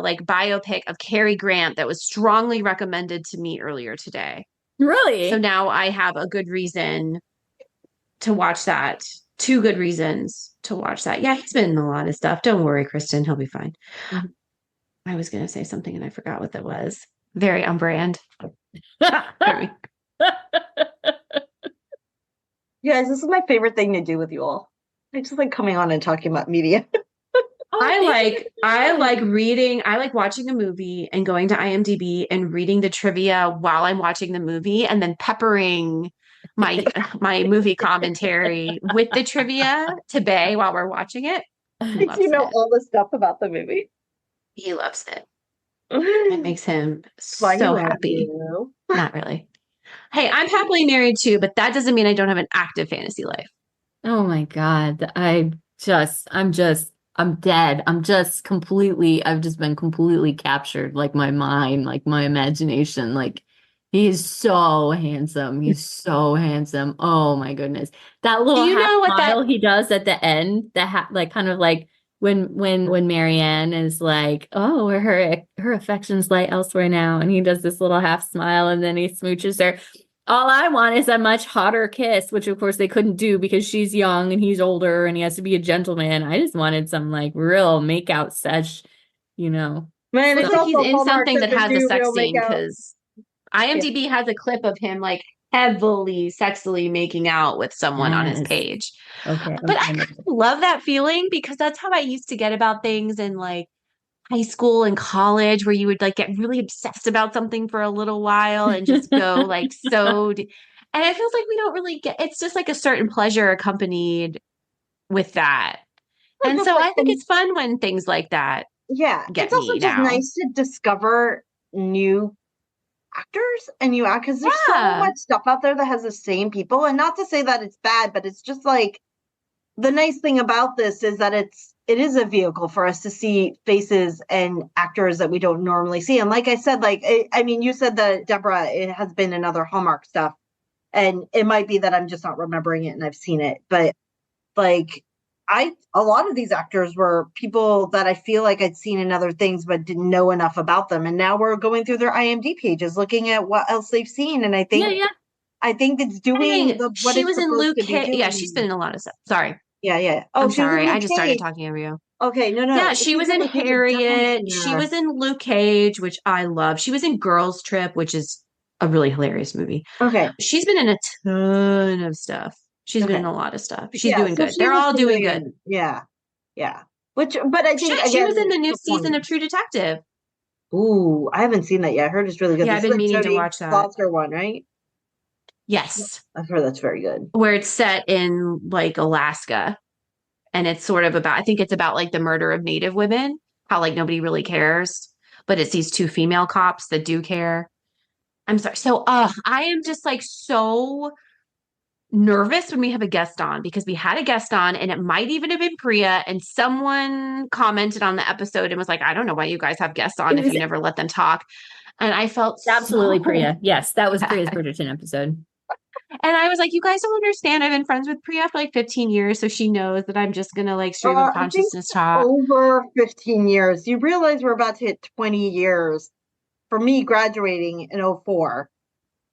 like biopic of Cary Grant that was strongly recommended to me earlier today. Really? So now I have a good reason to watch that. 2 good reasons to watch that. Yeah, he's been in a lot of stuff. Don't worry, Kristen, he'll be fine. Mhm. I was gonna say something and I forgot what that was. Very on brand. Sorry. Guys, this is my favorite thing to do with you all. I just like coming on and talking about media. I like reading, I like watching a movie and going to IMDb and reading the trivia while I'm watching the movie and then peppering my movie commentary with the trivia to Bay while we're watching it. He Makes you loves know it. all the stuff about the movie. He loves it. It makes him Why so you love happy. you? Not really. Hey, I'm happily married too, but that doesn't mean I don't have an active fantasy life. Oh my God. I'm dead. I've just been completely captured, like my mind, like my imagination. Like he's so handsome. He's so handsome. Oh my goodness. That Do little you half know what that smile he does at the end, like kind of like when Marianne is like, oh, her affections lie elsewhere now, and he does this little half smile and then he smooches her. All I want is a much hotter kiss, which of course they couldn't do because she's young and he's older and he has to be a gentleman. I just wanted some like real makeout sesh, you know. Man, feels it's like he's also in Hallmark something that doesn't has a do sex real scene makeout. because IMDb has a clip of him like heavily sexily making out with someone on his Yes. page. Okay. But I kind of love that feeling because that's how I used to get about things in like high school and college where you would like get really obsessed about something for a little while and just go like and it feels like we don't really get it's just like a certain pleasure accompanied with that. And Just so like, I think it's fun when things like that yeah, get it's also me just now. nice to discover new actors and new actors because there's so Yeah. much stuff out there that has the same people. And not to say that it's bad, but it's just like the nice thing about this is that it is a vehicle for us to see faces and actors that we don't normally see. And like I said, I mean, you said that Deborah, it has been in other Hallmark stuff, and it might be that I'm just not remembering it and I've seen it, but like a lot of these actors were people that I feel like I'd seen in other things but didn't know enough about them. And now we're going through their IMDb pages, looking at what else they've seen. And I Yeah, think yeah. it's doing what She it's was in supposed Luke to be Cage. Yeah, doing. she's been in a lot of stuff. Sorry. Yeah. Oh, I'm she was in sorry. I Luke just started Cage. talking over you. Okay, no. Yeah, she She's was in Luke Cage. I've definitely Harriet. seen She her. was in Luke Cage, which I love. She was in Girls Trip, which is a really hilarious movie. Okay. She's been in a ton of stuff. She's been in Okay. a lot of stuff. She's Yeah, doing so good. she They're was all doing good. yeah. But I think Shit, she again, was in the new the season point. of True Detective. Ooh, I haven't seen that yet. I heard it's really good. Yeah, This I've is been like meaning to Jodie watch that. Foster one, right? Yes. I've heard that's very good. Where it's set in like Alaska. And it's sort of about, I think it's about like the murder of Native women, how like nobody really cares, but it's these 2 female cops that do care. I'm sorry. So, I am just like so nervous when we have a guest on because we had a guest on and it might even have been Priya and someone commented on the episode and was like, I don't know why you guys have guests on if you never let them talk. And I felt Absolutely, so Priya. Yes, that was bad. Priya's Bridgerton episode. And I was like, you guys don't understand. I've been friends with Priya for like 15 years, so she knows that I'm just gonna like stream of I think consciousness talk. over 15 years. You realize we're about to hit 20 years for me graduating in '04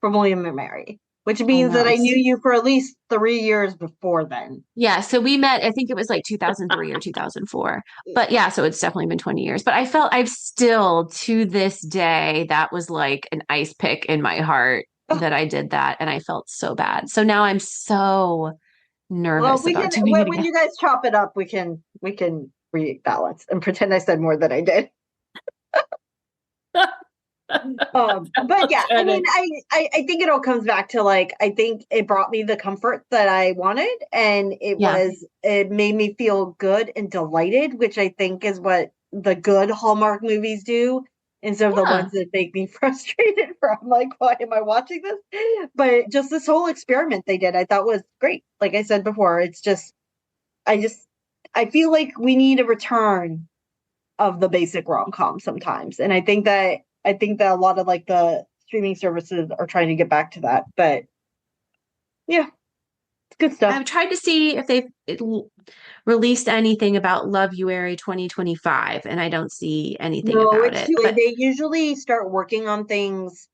from William and Mary, which means that I knew you for at least 3 years before then. Yeah, so we met, I think it was like 2003 or 2004. But yeah, so it's definitely been 20 years. But I've still to this day, that was like an ice pick in my heart that I did that. And I felt so bad. So now I'm so nervous about doing it when again. you guys chop it up, we can rebalance and pretend I said more than I did. But yeah, I mean, I think it all comes back to like, I think it brought me the comfort that I wanted, and it made me feel good and delighted, which I think is what the good Hallmark movies do, instead of the ones that make me frustrated from like, why am I watching this? But just this whole experiment they did, I thought was great. Like I said before, it's just, I feel like we need a return of the basic rom-com sometimes. And I think that a lot of like the streaming services are trying to get back to that. But yeah, it's good stuff. I've tried to see if they've released anything about Loveuary 2025, and I don't see anything No, about it's it. too late. But They usually start working on things.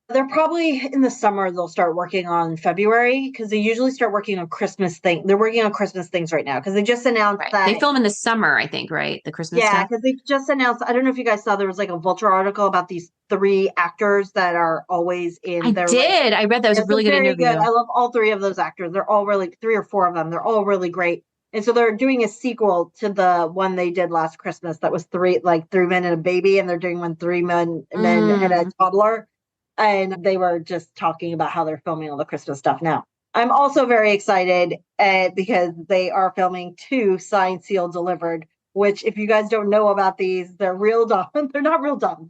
They're probably in the summer. They'll start working on February because they usually start working on Christmas thing. They're working on Christmas things right now because they just announced that they film in the summer, I think, right? The Christmas yeah, stuff. because they just announced. I don't know if you guys saw there was like a Vulture article about these 3 actors that are always in. I their did. I read that. It was a really good interview. I love all 3 of those actors. They're all really 3 or 4 of them. They're all really great. And so they're doing a sequel to the one they did last Christmas that was 3 men and a baby, and they're doing one 3 men and a toddler. And they were just talking about how they're filming all the Christmas stuff now. I'm also very excited because they are filming 2 Signed, Sealed, Delivered, which if you guys don't know about these, they're real dumb. They're not real dumb.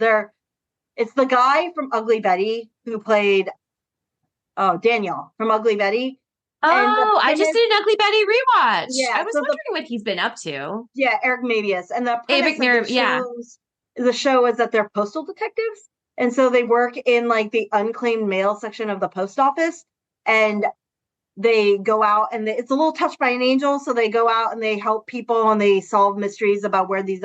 It's the guy from Ugly Betty who played Daniel from Ugly Betty. Oh, I just did an Ugly Betty rewatch. Yeah, I was wondering what he's been up to. Yeah, Eric Mabius. And the premise of the show is that they're postal detectives. And so they work in like the unclaimed mail section of the post office. And they go out and it's a little touched by an angel. So they go out and they help people and they solve mysteries about where these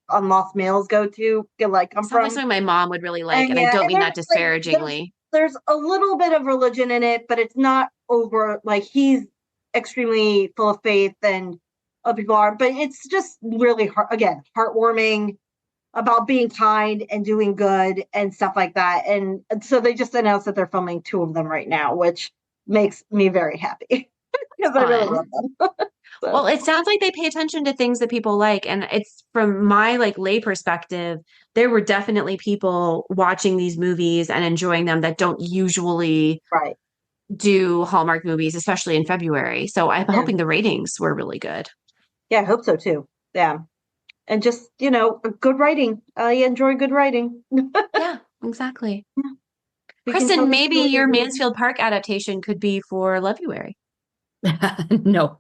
unlost mails come from. Something my mom would really like. And I don't mean that disparagingly. There's a little bit of religion in it, but it's not over. Like he's extremely full of faith and other people are, but it's just really heartwarming about being kind and doing good and stuff like that. And so they just announced that they're filming 2 of them right now, which makes me very happy because I really love them. So. Well, it sounds like they pay attention to things that people like. And it's from my lay perspective, there were definitely people watching these movies and enjoying them that don't usually do Hallmark movies, especially in February. So I'm hoping the ratings were really good. Yeah, I hope so too. Yeah. And just, good writing. I enjoy good writing. Yeah, exactly. Yeah. Kristen, maybe your Mansfield Park adaptation could be for Loveuary. No.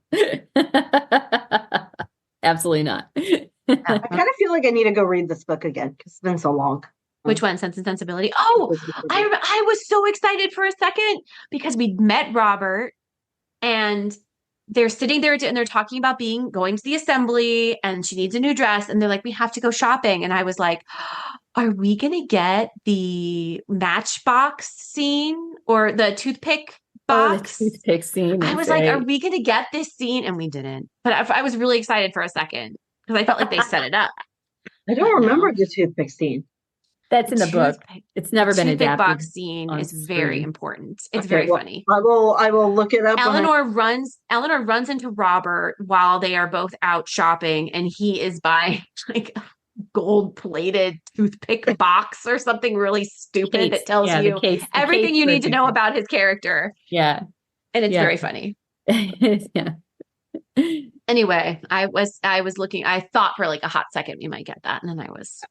Absolutely not. I kind of feel like I need to go read this book again because it's been so long. Which one? Sense and Sensibility? Oh, I was so excited for a second because we met Robert and they're sitting there and they're talking about going to the assembly and she needs a new dress. And they're like, we have to go shopping. And I was like, are we going to get the matchbox scene or the toothpick box? The toothpick scene. I was like, are we going to get this scene? And we didn't. But I was really excited for a second because I felt like they set it up. I don't remember the toothpick scene. That's in the book. It's never been adapted. The box scene is very important. It's very funny. I will look it up. Eleanor runs into Robert while they are both out shopping, and he is buying like a gold-plated toothpick box or something really stupid that tells you everything you need to know about his character. Yeah, and it's very funny. Yeah. Anyway, I was looking. I thought for like a hot second we might get that, and then I was.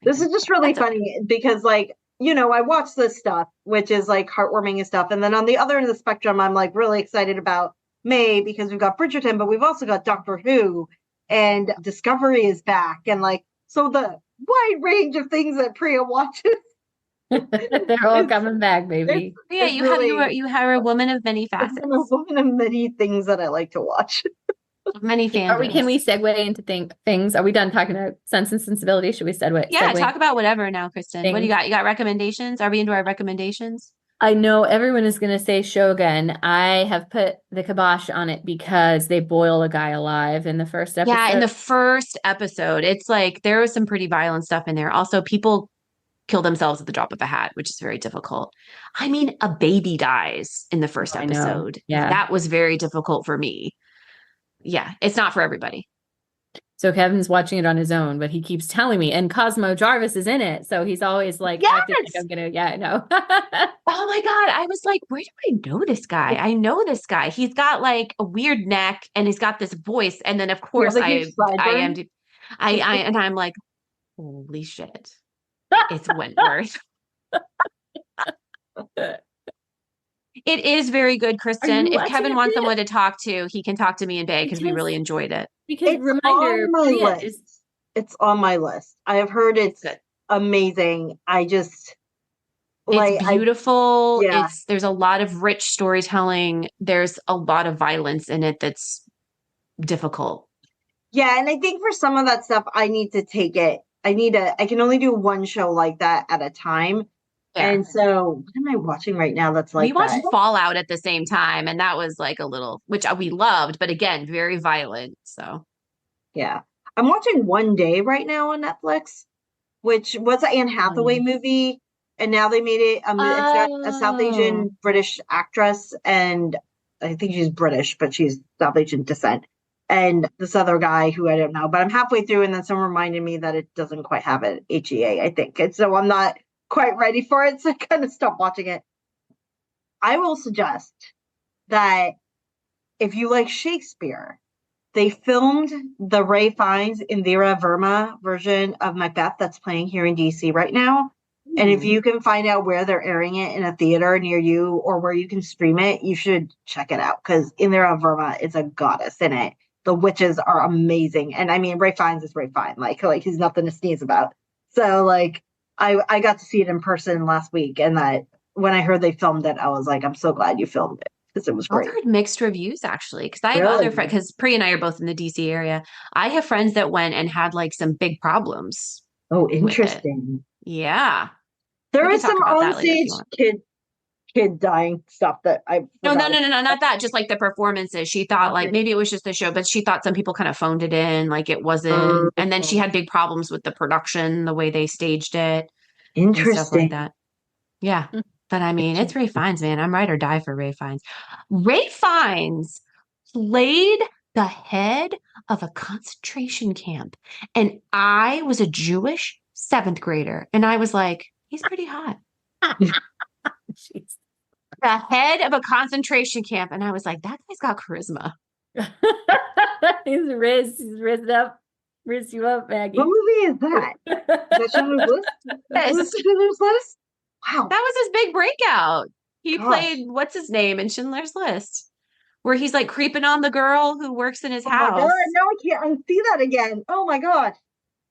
This is just really funny because, I watch this stuff, which is like heartwarming and stuff. And then on the other end of the spectrum, I'm like really excited about May because we've got Bridgerton, but we've also got Doctor Who and Discovery is back. And so the wide range of things that Priya watches. They're all coming back, baby. Yeah, you have a woman of many facets. I'm a woman of many things that I like to watch. Many fans. Can we segue into things? Are we done talking about Sense and Sensibility? Should we segue? Yeah, talk about whatever now, Kristen. What do you got? You got recommendations? Are we into our recommendations? I know everyone is going to say Shogun. I have put the kibosh on it because they boil a guy alive in the first episode. Yeah, in the first episode. It's like there was some pretty violent stuff in there. Also, people kill themselves at the drop of a hat, which is very difficult. I mean, a baby dies in the first episode. Yeah. That was very difficult for me. Yeah, it's not for everybody. So Kevin's watching it on his own, but he keeps telling me, and Cosmo Jarvis is in it. So he's always like, yes! I'm going to, I know. Oh my God. I was like, where do I know this guy? I know this guy. He's got like a weird neck and he's got this voice. And then of course I'm like, holy shit. It's Wentworth. It is very good, Kristen. If Kevin wants someone to talk to, he can talk to me in Bay because we really enjoyed it. Because reminder, It's on my list. I have heard it's Good. amazing. It's beautiful. Yeah. There's a lot of rich storytelling. There's a lot of violence in it that's difficult. Yeah, and I think for some of that stuff, I need to take it. I can only do one show like that at a time. Yeah. And so, what am I watching right now that's We like watched that? Fallout at the same time, and that was like a little, which we loved, but again, very violent. So, Yeah. I'm watching One Day right now on Netflix, which was an Anne Hathaway movie. And now they made it, it's got a South oh, Asian British actress, and I think she's British, but she's South Asian descent. And this other guy who I don't know, but I'm halfway through, and then someone reminded me that it doesn't quite have an HEA, I think. And so I'm not quite ready for it, so I kind of stopped watching it. I will suggest that if you like Shakespeare, they filmed the Ray Fiennes Indira Verma version of Macbeth that's playing here in DC right now. And if you can find out where they're airing it in a theater near you or where you can stream it, you should check it out because Indira Verma is a goddess in it. The witches are amazing. And I mean, Ray Fiennes is Ray Fiennes. Like he's nothing to sneeze about. So like I got to see it in person last week. And that when I heard they filmed it, I was like, I'm so glad you filmed it because it was I've great. heard mixed reviews actually, because I have Really? other friends, because Priya and I are both in the DC area. I have friends that went and had like some big problems. Oh, interesting. Yeah. There We is can talk some about that later if on-stage you want. kid dying stuff that I No, forgot. not that. Just like the performances. She thought like maybe it was just the show, but she thought some people kind of phoned it in, like it wasn't. And then she had big problems with the production, the way they staged it, and stuff like Interesting. that. Yeah. But I mean, it's Ray Fiennes, man. I'm ride or die for Ray Fiennes. Ray Fiennes played the head of a concentration camp. And I was a Jewish seventh grader. And I was like, he's pretty hot. Jeez. The head of a concentration camp. And I was like, that guy's got charisma. He's rizzed you up, Maggie. What movie is that? Is that Schindler's List? Yes. Is it Schindler's List? Wow. That was his big breakout. He Gosh. played, what's his name in Schindler's List? Where he's like creeping on the girl who works in his Oh my house. God, now I can't unsee that again. Oh my God.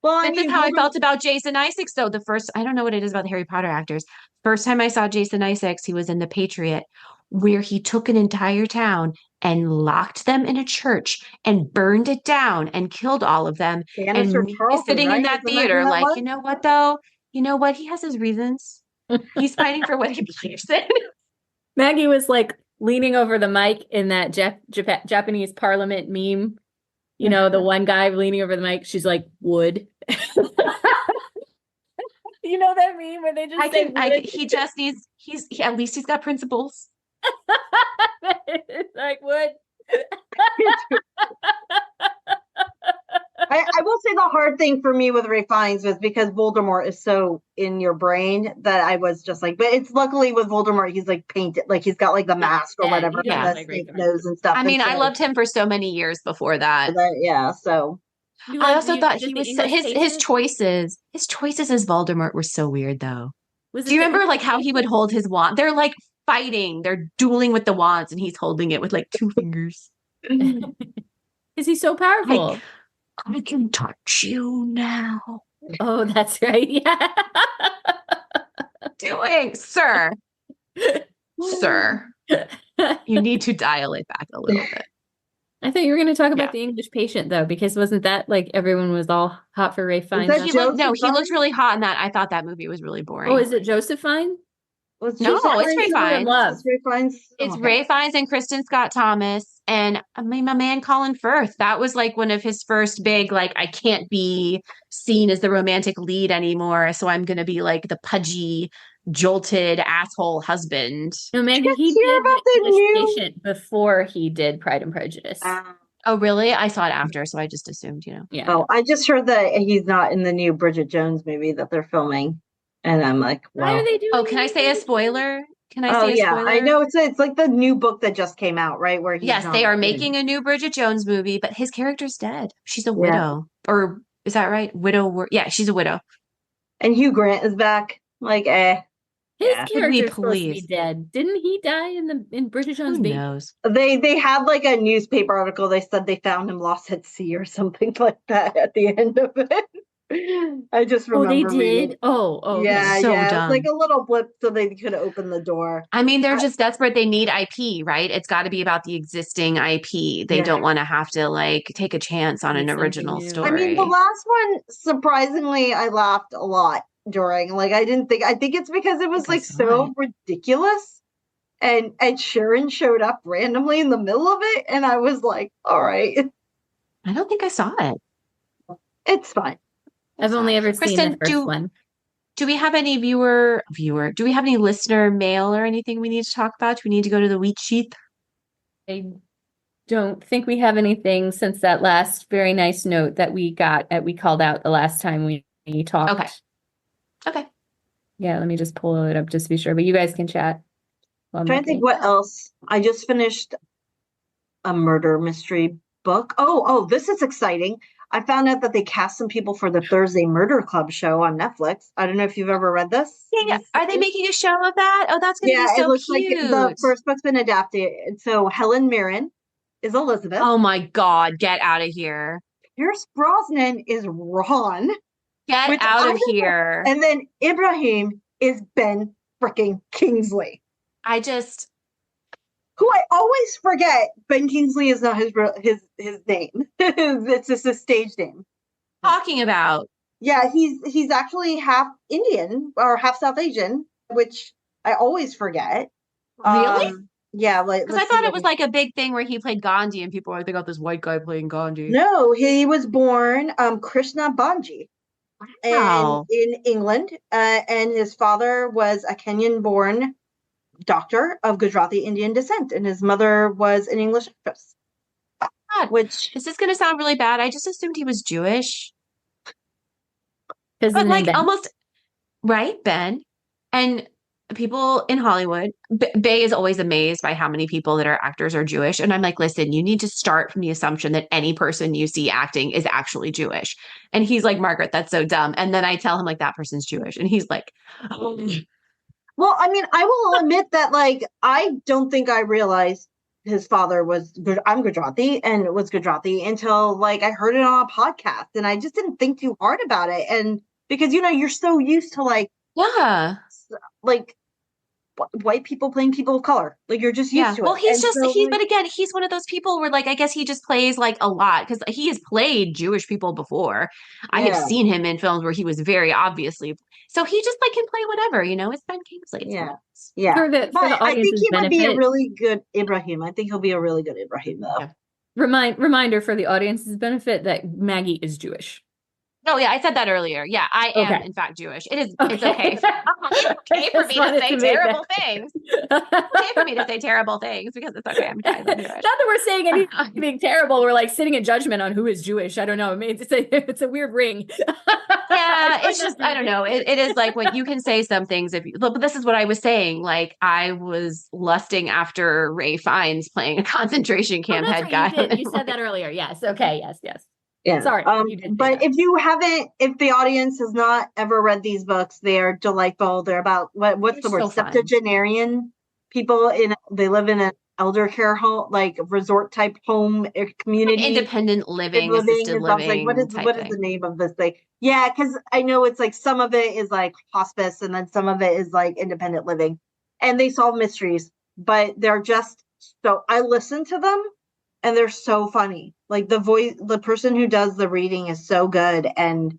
Well, This is how I felt about Jason Isaacs, though. I don't know what it is about the Harry Potter actors. First time I saw Jason Isaacs, he was in The Patriot, where he took an entire town and locked them in a church and burned it down and killed all of them. Bannister And me Charlton, sitting right? in that theater, like, you know what, though? You know what? He has his reasons. He's fighting for what he believes in. Maggie was like leaning over the mic in that Japanese parliament meme. You know, the one guy leaning over the mic, she's like, wood. You know that meme where they just say wood? He just needs, at least he's got principles. It's like wood. I will say the hard thing for me with Ray Fiennes was because Voldemort is so in your brain that I was just like, but it's luckily with Voldemort, he's like painted, like he's got like the mask or whatever, Yeah. the snake nose and stuff. I mean, so, I loved him for so many years before that. Yeah, so. I also thought he was his choices as Voldemort were so weird though. Do you remember like how he would hold his wand? They're like fighting, they're dueling with the wands and he's holding it with like two fingers. Is he so powerful? I can touch you now. Oh, that's right. Yeah. Sir. Sir. You need to dial it back a little bit. I thought you were going to talk about The English Patient, though, because wasn't that like everyone was all hot for Ray Fiennes? He looked really hot in that. I thought that movie was really boring. Oh, is it Joseph Fiennes? It's Ray Fiennes. It's Ray Fiennes and Kristen Scott Thomas and I mean my man Colin Firth. That was like one of his first big like I can't be seen as the romantic lead anymore, so I'm gonna be like the pudgy, jolted asshole husband. No, Maggie, he did about the English Patient before he did Pride and Prejudice. Oh, really? I saw it after, so I just assumed, Yeah. Oh, I just heard that he's not in the new Bridget Jones movie that they're filming. And I'm like, wow. Why are they doing can I say a spoiler? Spoiler? I know it's like the new book that just came out, right? Where they are making a new Bridget Jones movie, but his character's dead. She's a widow. Or is that right? Widow. Yeah, she's a widow. And Hugh Grant is back. Like, His Yeah. Could we character's supposed to be please? dead. Didn't he die in Bridget Jones' Who Baby? knows? They had like a newspaper article. They said they found him lost at sea or something like that at the end of it. I just Oh, they remember reading. did? Oh, Yeah, okay. So yeah. It was like dumb. a little blip so they could open the door. I mean, they're I- just desperate. They need IP, right? It's got to be about the existing IP. They Yeah. don't want to have to like take a chance on Make an something original new. I mean, the story. last one, surprisingly, I laughed a lot during. Like, I think it's because it was I like saw so it. ridiculous. And Sharon showed up randomly in the middle of it, and I was like, all right, I don't think I saw it. it's fine. I've only ever seen the Kristen, first one. do we have any do we have any listener mail or anything we need to talk about? Do we need to go to the wheat sheath? I don't think we have anything since that last very nice note that we called out the last time we talked. Okay. Okay. Yeah, let me just pull it up just to be sure. But you guys can chat. while I'm Trying to think looking. what else. I just finished a murder mystery book. Oh, this is exciting. I found out that they cast some people for the Thursday Murder Club show on Netflix. I don't know if you've ever read this. Yeah, are they making a show of that? Oh, that's going to be Yeah, it so looks like the cute. first book's been adapted. So Helen Mirren is Elizabeth. Oh my God, get out of here. Pierce Brosnan is Ron. Get Which out I of don't know. here. And then Ibrahim is Ben freaking Kingsley, I just, who I always forget. Ben Kingsley is not his name. It's just his stage name. talking about. Yeah, he's actually half Indian or half South Asian, which I always forget. Really? Yeah, like Because I thought it was like a big thing where he played Gandhi and people were like, they got this white guy playing Gandhi. no, he was born Krishna Banji. And Wow. in England, and his father was a Kenyan-born doctor of Gujarati Indian descent, and his mother was an English actress. God, Which this is going to sound really bad. I just assumed he was Jewish. Because But his name like Ben. almost, right, Ben? And people in Hollywood, Bay is always amazed by how many people that are actors are Jewish. And I'm like, listen, you need to start from the assumption that any person you see acting is actually Jewish. And he's like, Margaret, that's so dumb. And then I tell him like that person's Jewish. And he's like, oh. well, I mean, I will admit that like I don't think I realized his father was good. I'm Gujarati and it was Gujarati until like I heard it on a podcast, and I just didn't think too hard about it. And because you're so used to like white people playing people of color, like you're just used to Well, it. he's And just so, but again, he's one of those people where like I guess he just plays like a lot because he has played Jewish people before. I have yeah, seen him in films where he was very obviously so he just like can play whatever, it's Ben Kingsley. It's yeah, nice. yeah. For the But I think audience's he would be a benefit, really good Ibrahim. I think he'll be a really good Ibrahim, though. Yeah. reminder for the audience's benefit that Maggie is Jewish. Oh yeah, I said that earlier. Yeah, I am Okay. in fact Jewish. It's Okay. okay. It's okay for Just me to wanted say to make terrible that things. It's okay for me to say terrible things because it's okay. I'm Jewish. Not that we're saying anything terrible. We're like sitting in judgment on who is Jewish. I don't know. I mean, it's a weird ring. Yeah, it's just I don't know. It is like when you can say some things but this is what I was saying. Like I was lusting after Ray Fiennes playing a concentration Oh, camp that's head right. guy. You did. You said that earlier. Yes. Okay. Yes. Yeah. Sorry. You did say But that. if the audience has not ever read these books, they are delightful. They're about what's the They're word? so fun. Septuagenarian people they live in an elder care home, like resort type home community. Like independent living, and assisted stuff. Like what is type the thing. name of this thing? Yeah, because I know it's like some of it is like hospice, and then some of it is like independent living, and they solve mysteries, but they're just so I listen to them, and they're so funny. Like the person who does the reading is so good, and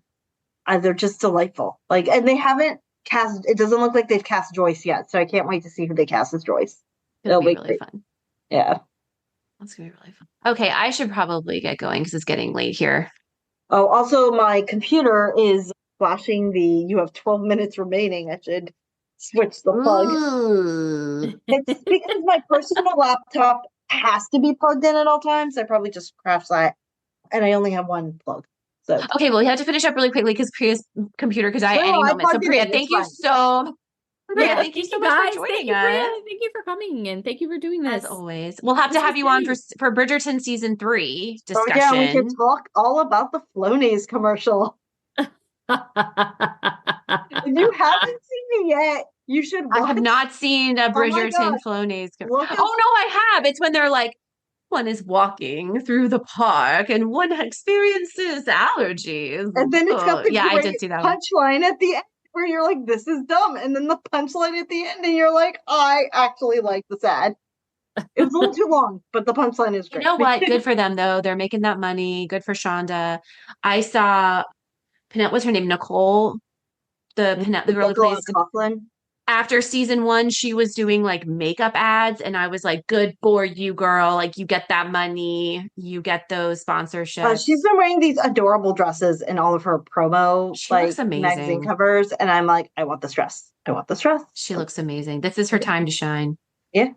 they're just delightful. Like, and they haven't cast. It doesn't look like they've cast Joyce yet, so I can't wait to see who they cast as Joyce. It'll be really great. fun. Yeah. That's gonna be really fun. Okay, I should probably get going because it's getting late here. Oh, also my computer is flashing you have 12 minutes remaining. I should switch the plug. Ooh. It's because my personal laptop has to be plugged in at all times. I probably just crashed that. And I only have one plug. So Okay, well, we have to finish up really quickly because Priya's computer could die at any I moment. So plugged it Priya, in. thank It's you fine. so Priya, Yeah, thank you so much guys. for joining Thank you, us. Priya. Thank you for coming and thank you for doing this. As always. We'll have This to have was you on great. for Bridgerton season 3 Oh discussion. yeah, we can talk all about the Flonase commercial. If you haven't seen it yet, you should watch. I have not seen a Oh my Bridgerton gosh. Flonase. Look at- Oh no, I have. It's when they're like, one is walking through the park and one experiences allergies. And then it's got the Yeah, I great did see that one. punchline at the end where you're like, this is dumb. And then the punchline at the end, and you're like, I actually like this ad. It was a little too long, but the punchline is You great. know what? Good for them though. They're making that money. Good for Shonda. I saw what's her name? Nicole, the girl who Nicola plays Coughlan. after season 1, she was doing like makeup ads, and I was like, good for you, girl. Like, you get that money, you get those sponsorships. She's been wearing these adorable dresses in all of her promo She looks amazing. magazine covers, and I'm like, I want this dress. I want this dress. She looks amazing. This is her time to shine. Yeah.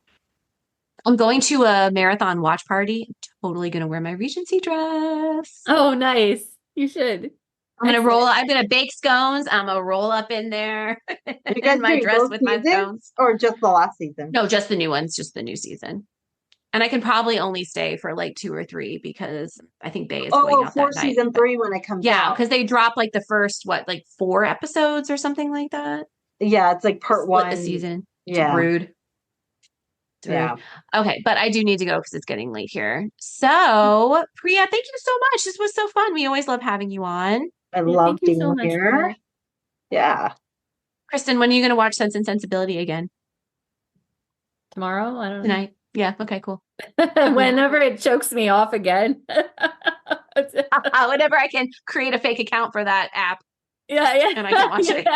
I'm going to a marathon watch party. I'm totally going to wear my Regency dress. Oh, nice. You should. I'm going to bake scones. I'm going to roll up in there You guys in my doing dress both with my seasons, scones. or just the last season? No, just the new ones, just the new season. And I can probably only stay for like 2 or 3 because I think Bay is going out for that night. season 3 when it comes out. Yeah, because they drop like the first, 4 episodes or something like that? Yeah, it's like part 1. The season. Yeah. It's rude. Yeah. Okay, but I do need to go because it's getting late here. So, Priya, thank you so much. This was so fun. We always love having you on. I love Thank you being so much, here. Priya. Yeah. Kristen, when are you going to watch Sense and Sensibility again? Tomorrow? I don't know. Tonight? Yeah, okay, cool. Whenever it chokes me off again. Whenever I can create a fake account for that app. Yeah. And I can watch it.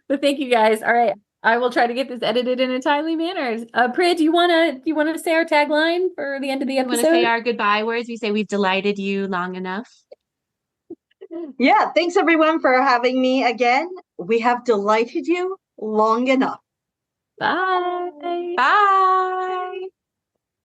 But thank you guys. All right. I will try to get this edited in a timely manner. Priya, do you wanna say our tagline for the end of the episode? You want to say our goodbye words? We say we've delighted you long enough. Yeah, thanks everyone for having me again. We have delighted you long enough. Bye. Bye.